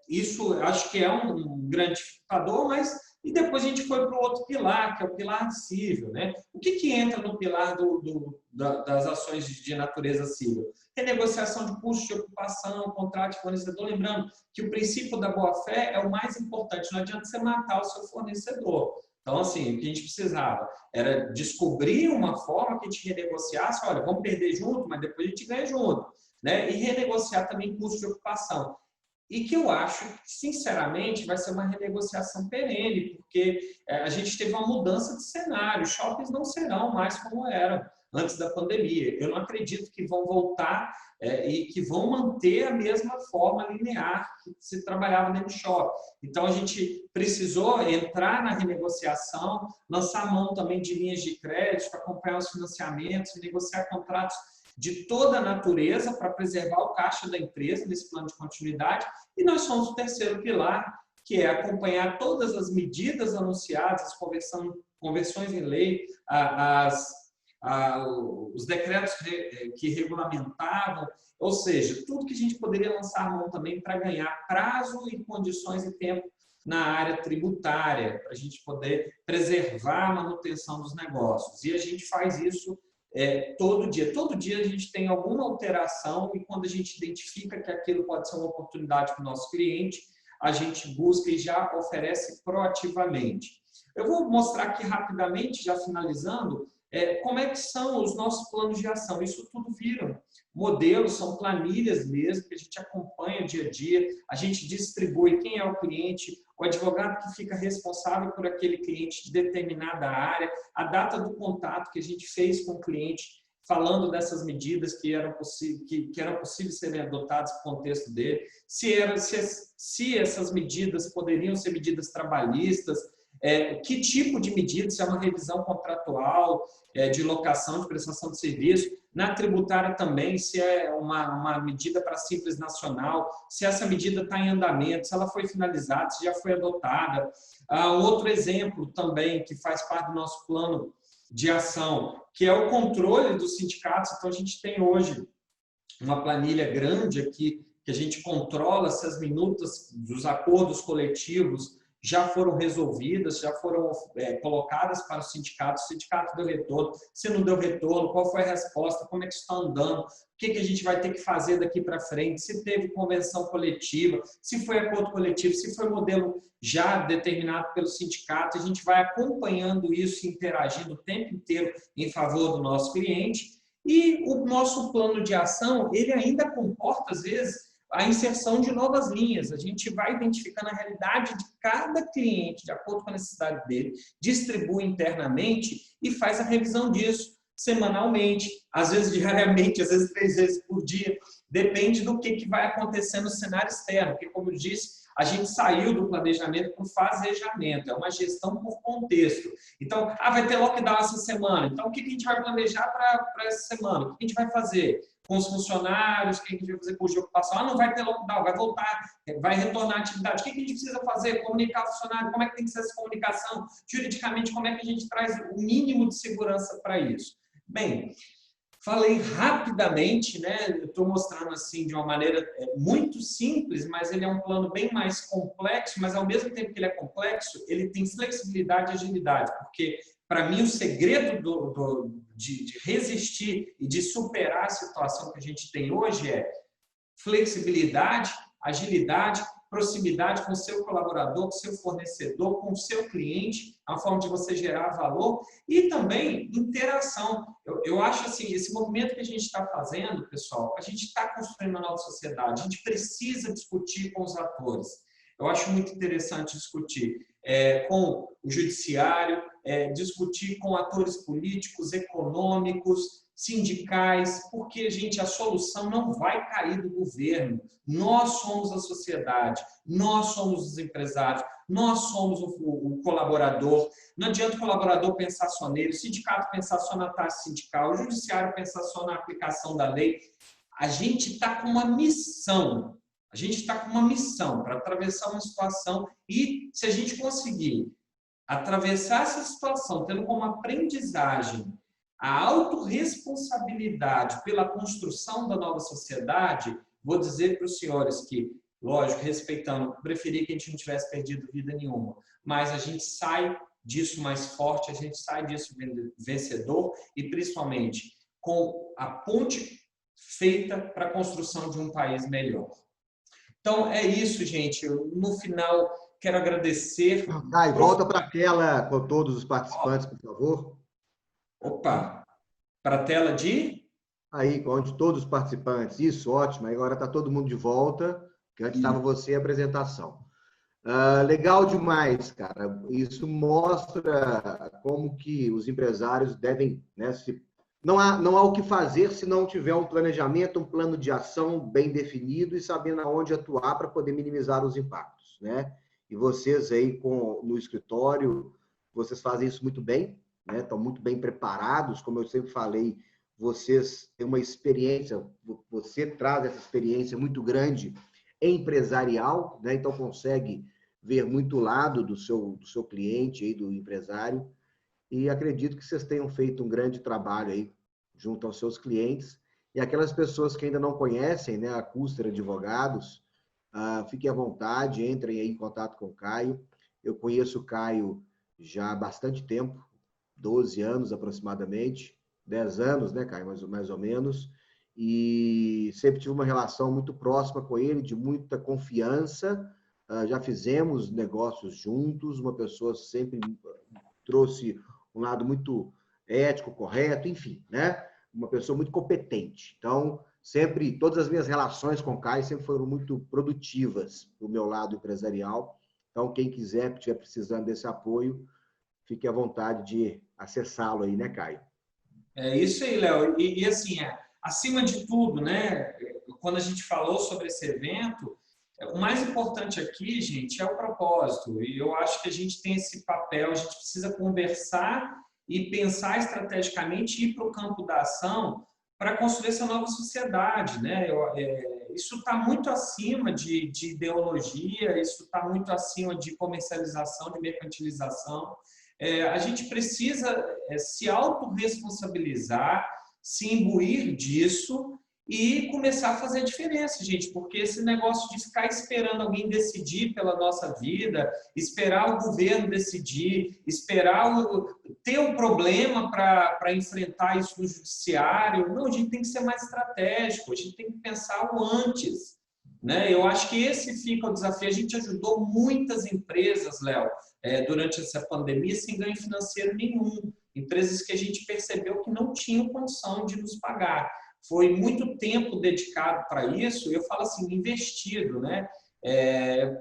[SPEAKER 2] Isso acho que é um grande dificultador, mas... E depois a gente foi para o outro pilar, que é o pilar civil, né? O que entra no pilar das ações de natureza civil? Renegociação de custos de ocupação, contrato de fornecedor. Lembrando que o princípio da boa-fé é o mais importante. Não adianta você matar o seu fornecedor. Então, assim, o que a gente precisava era descobrir uma forma que a gente renegociasse. Olha, vamos perder junto, mas depois a gente ganha junto, né? E renegociar também custos de ocupação. E que eu acho, sinceramente, vai ser uma renegociação perene, porque a gente teve uma mudança de cenário. Os shoppings não serão mais como eram antes da pandemia. Eu não acredito que vão voltar e que vão manter a mesma forma linear que se trabalhava dentro do shopping. Então, a gente precisou entrar na renegociação, lançar mão também de linhas de crédito, acompanhar os financiamentos, negociar contratos de toda a natureza para preservar o caixa da empresa nesse plano de continuidade. E nós somos o terceiro pilar, que é acompanhar todas as medidas anunciadas, as conversões em lei, os decretos que regulamentavam, ou seja, tudo que a gente poderia lançar a mão também para ganhar prazo e condições e tempo na área tributária, para a gente poder preservar a manutenção dos negócios. E a gente faz isso todo dia. Todo dia a gente tem alguma alteração e quando a gente identifica que aquilo pode ser uma oportunidade para o nosso cliente, a gente busca e já oferece proativamente. Eu vou mostrar aqui rapidamente, já finalizando, como é que são os nossos planos de ação. Isso tudo viram modelos, são planilhas mesmo, que a gente acompanha dia a dia, a gente distribui quem é o cliente, o advogado que fica responsável por aquele cliente de determinada área, a data do contato que a gente fez com o cliente, falando dessas medidas que eram possíveis serem adotadas no contexto dele, se essas medidas poderiam ser medidas trabalhistas, que tipo de medida, se é uma revisão contratual, de locação, de prestação de serviço, na tributária também, se é uma medida para Simples Nacional, se essa medida está em andamento, se ela foi finalizada, se já foi adotada. Outro exemplo também, que faz parte do nosso plano de ação, que é o controle dos sindicatos. Então, a gente tem hoje uma planilha grande aqui, que a gente controla se as minutas dos acordos coletivos já foram resolvidas, já foram colocadas para o sindicato deu retorno, se não deu retorno, qual foi a resposta, como é que está andando, o que a gente vai ter que fazer daqui para frente, se teve convenção coletiva, se foi acordo coletivo, se foi modelo já determinado pelo sindicato, a gente vai acompanhando isso e interagindo o tempo inteiro em favor do nosso cliente. E o nosso plano de ação, ele ainda comporta, às vezes, a inserção de novas linhas. A gente vai identificando a realidade de cada cliente, de acordo com a necessidade dele, distribui internamente e faz a revisão disso semanalmente, às vezes diariamente, às vezes 3 vezes por dia. Depende do que vai acontecer no cenário externo, porque, como eu disse, a gente saiu do planejamento para o fazejamento, é uma gestão por contexto. Então, vai ter lockdown essa semana, então o que a gente vai planejar para essa semana? O que a gente vai fazer com os funcionários, o que a gente vai fazer com o de ocupação? Não vai ter lockdown, vai voltar, vai retornar à atividade. O que a gente precisa fazer? Comunicar o funcionário, como é que tem que ser essa comunicação? Juridicamente, como é que a gente traz o mínimo de segurança para isso? Bem, falei rapidamente, né? Eu estou mostrando assim de uma maneira muito simples, mas ele é um plano bem mais complexo, mas ao mesmo tempo que ele é complexo, ele tem flexibilidade e agilidade, porque para mim o segredo de resistir e de superar a situação que a gente tem hoje é flexibilidade, agilidade, proximidade com o seu colaborador, com o seu fornecedor, com o seu cliente, a forma de você gerar valor e também interação. Eu acho assim, esse movimento que a gente está fazendo, pessoal, a gente está construindo uma nova sociedade, a gente precisa discutir com os atores. Eu acho muito interessante discutir com o judiciário, discutir com atores políticos, econômicos, sindicais, porque, gente, a solução não vai cair do governo. Nós somos a sociedade, nós somos os empresários, nós somos o colaborador. Não adianta o colaborador pensar só nele, o sindicato pensar só na taxa sindical, o judiciário pensar só na aplicação da lei. A gente está com uma missão. A gente está com uma missão para atravessar uma situação e, se a gente conseguir atravessar essa situação, tendo como aprendizagem a autorresponsabilidade pela construção da nova sociedade, vou dizer para os senhores que, lógico, respeitando, preferia que a gente não tivesse perdido vida nenhuma, mas a gente sai disso mais forte, a gente sai disso vencedor e, principalmente, com a ponte feita para a construção de um país melhor. Então, é isso, gente. Eu, no final, quero agradecer.
[SPEAKER 1] Volta para a tela com todos os participantes, por favor.
[SPEAKER 2] Opa! Para a tela de?
[SPEAKER 1] Aí, onde todos os participantes. Isso, ótimo. Agora está todo mundo de volta, que antes estava você e a apresentação. Legal demais, cara. Isso mostra como que os empresários devem, né, não há o que fazer se não tiver um planejamento, um plano de ação bem definido e sabendo aonde atuar para poder minimizar os impactos, né? E vocês aí no escritório, vocês fazem isso muito bem, né? Estão muito bem preparados, como eu sempre falei, vocês têm uma experiência, você traz essa experiência muito grande empresarial, né? Então consegue ver muito lado do seu cliente aí, do empresário. E acredito que vocês tenham feito um grande trabalho aí junto aos seus clientes. E aquelas pessoas que ainda não conhecem, né, a Custer Advogados, fiquem à vontade, entrem aí em contato com o Caio. Eu conheço o Caio já há bastante tempo, 12 anos aproximadamente, 10 anos, né, Caio, mais ou menos. E sempre tive uma relação muito próxima com ele, de muita confiança. Já fizemos negócios juntos, uma pessoa sempre trouxe um lado muito ético, correto, enfim, né? Uma pessoa muito competente. Então, sempre, todas as minhas relações com o Caio sempre foram muito produtivas do meu lado empresarial. Então, quem quiser, estiver precisando desse apoio, fique à vontade de acessá-lo aí, né, Caio?
[SPEAKER 2] É isso aí, Léo. E assim, acima de tudo, né? Quando a gente falou sobre esse evento, o mais importante aqui, gente, é o propósito. E eu acho que a gente tem esse papel, a gente precisa conversar e pensar estrategicamente e ir para o campo da ação para construir essa nova sociedade, né? Isso está muito acima de ideologia, isso está muito acima de comercialização, de mercantilização. A gente precisa se autorresponsabilizar, se imbuir disso e começar a fazer diferença, gente, porque esse negócio de ficar esperando alguém decidir pela nossa vida, esperar o governo decidir, esperar ter um problema para enfrentar isso no judiciário, não, a gente tem que ser mais estratégico, a gente tem que pensar o antes, né? Eu acho que esse fica o desafio. A gente ajudou muitas empresas, Léo, durante essa pandemia sem ganho financeiro nenhum, empresas que a gente percebeu que não tinham condição de nos pagar. Foi muito tempo dedicado para isso, eu falo assim, investido, né?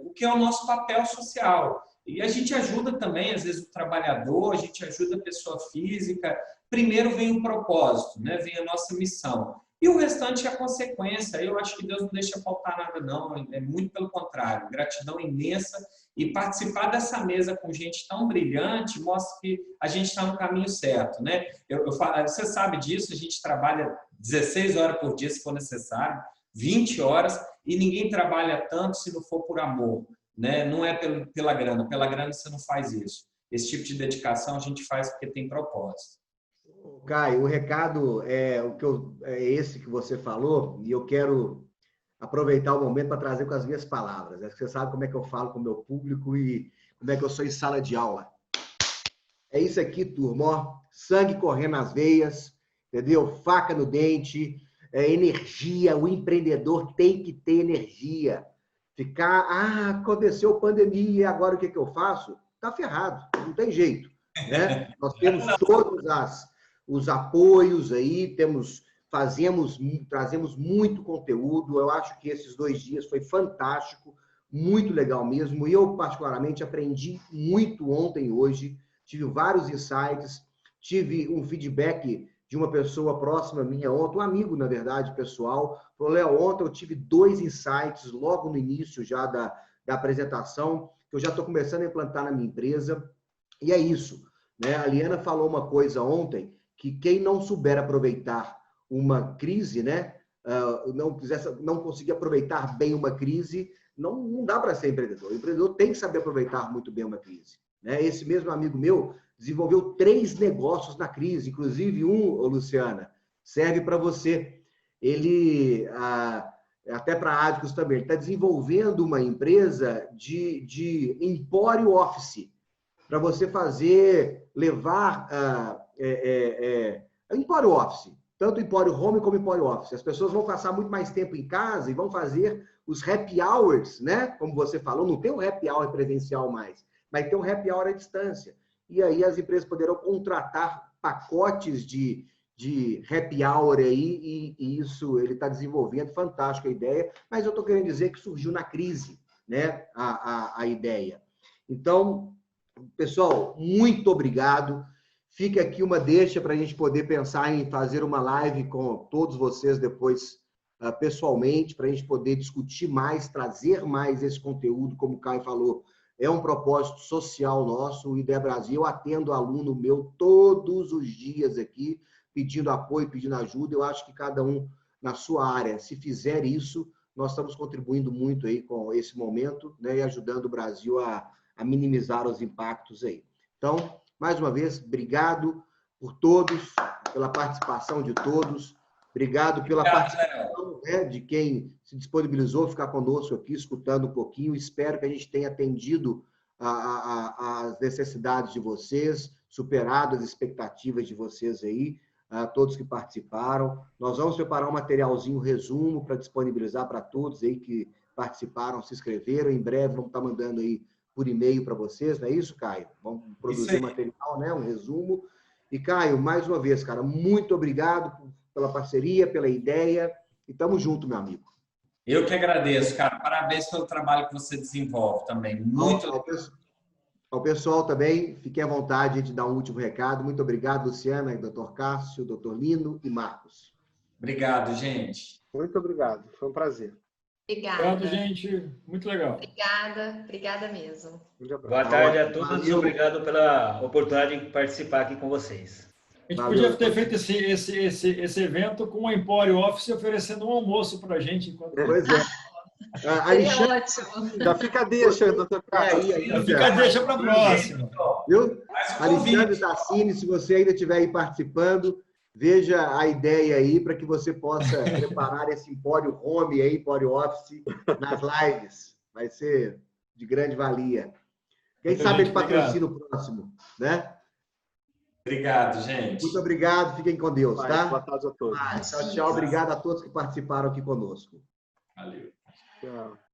[SPEAKER 2] O que é o nosso papel social. E a gente ajuda também, às vezes, o trabalhador, a gente ajuda a pessoa física. Primeiro vem o propósito, né? Vem a nossa missão. E o restante é a consequência. Eu acho que Deus não deixa faltar nada, não. É muito pelo contrário. Gratidão imensa. E participar dessa mesa com gente tão brilhante mostra que a gente está no caminho certo, né? Você sabe disso, a gente trabalha 16 horas por dia, se for necessário, 20 horas, e ninguém trabalha tanto se não for por amor, né? Não é pela grana você não faz isso. Esse tipo de dedicação a gente faz porque tem propósito.
[SPEAKER 1] Caio, o recado é esse que você falou, e eu quero aproveitar o momento para trazer com as minhas palavras. Você sabe como é que eu falo com o meu público e como é que eu sou em sala de aula. É isso aqui, turma, ó, sangue correndo nas veias, entendeu? Faca no dente, energia. O empreendedor tem que ter energia. Aconteceu pandemia, agora o que eu faço? Tá ferrado, não tem jeito, né? Nós temos todos os apoios aí, trazemos muito conteúdo. Eu acho que esses 2 dias foi fantástico, muito legal mesmo. E eu, particularmente, aprendi muito ontem e hoje. Tive vários insights, tive um feedback de uma pessoa próxima minha ontem, um amigo, na verdade, pessoal. Falou, Léo, ontem eu tive 2 insights logo no início já da apresentação, que eu já estou começando a implantar na minha empresa. E é isso, né? A Liana falou uma coisa ontem, que quem não souber aproveitar uma crise, né? Não conseguir aproveitar bem uma crise, não dá para ser empreendedor. O empreendedor tem que saber aproveitar muito bem uma crise, né? Esse mesmo amigo meu desenvolveu 3 negócios na crise, inclusive Luciana, serve para você. Ele, até para a Adicos também, ele está desenvolvendo uma empresa de empório office, para você levar empório office, tanto empório home como empório office. As pessoas vão passar muito mais tempo em casa e vão fazer os happy hours, né? Como você falou, não tem um happy hour presencial mais, mas tem um happy hour à distância. E aí as empresas poderão contratar pacotes de happy hour aí, e isso ele está desenvolvendo, fantástica a ideia, mas eu estou querendo dizer que surgiu na crise, né? A ideia. Então, pessoal, muito obrigado. Fica aqui uma deixa para a gente poder pensar em fazer uma live com todos vocês depois, pessoalmente, para a gente poder discutir mais, trazer mais esse conteúdo, como o Caio falou. É um propósito social nosso, o IDEA Brasil. Eu atendo aluno meu todos os dias aqui, pedindo apoio, pedindo ajuda. Eu acho que cada um na sua área, se fizer isso, nós estamos contribuindo muito aí com esse momento, né, e ajudando o Brasil a minimizar os impactos aí. Então, mais uma vez, obrigado por todos, pela participação de todos. Obrigado pela participação, né, de quem se disponibilizou a ficar conosco aqui, escutando um pouquinho. Espero que a gente tenha atendido as necessidades de vocês, superado as expectativas de vocês aí, todos que participaram. Nós vamos preparar um materialzinho, resumo, para disponibilizar para todos aí que participaram, se inscreveram. Em breve vamos estar mandando aí por e-mail para vocês, não é isso, Caio? Vamos produzir material, né? Um resumo. E, Caio, mais uma vez, cara, muito obrigado pela parceria, pela ideia, e estamos juntos, meu amigo.
[SPEAKER 2] Eu que agradeço, cara. Parabéns pelo trabalho que você desenvolve também. Muito
[SPEAKER 1] ao pessoal também, fiquem à vontade de dar um último recado. Muito obrigado, Luciana, doutor Cássio, doutor Lino e Marcos.
[SPEAKER 2] Obrigado, gente.
[SPEAKER 3] Muito obrigado, foi um prazer.
[SPEAKER 7] Obrigada.
[SPEAKER 5] Obrigado, gente. Muito legal.
[SPEAKER 7] Obrigada mesmo.
[SPEAKER 6] Boa tarde a todos e obrigado pela oportunidade de participar aqui com vocês.
[SPEAKER 5] A gente podia ter feito esse evento com o Empório Office oferecendo um almoço para a gente.
[SPEAKER 1] Pois é.
[SPEAKER 7] Ótimo.
[SPEAKER 3] Já fica a deixa, doutor Cássio.
[SPEAKER 5] Já fica a deixa para a próxima.
[SPEAKER 1] Viu? Alexandre Tassini, se você ainda estiver aí participando, veja a ideia aí para que você possa preparar esse Empório Home aí, Empório Office nas lives. Vai ser de grande valia. Quem sabe ele patrocina o próximo, né?
[SPEAKER 2] Obrigado, gente.
[SPEAKER 1] Muito obrigado, fiquem com Deus, tá?
[SPEAKER 3] Boa tarde a todos.
[SPEAKER 1] Tchau, tchau. Obrigado a todos que participaram aqui conosco.
[SPEAKER 2] Valeu.
[SPEAKER 3] Tchau.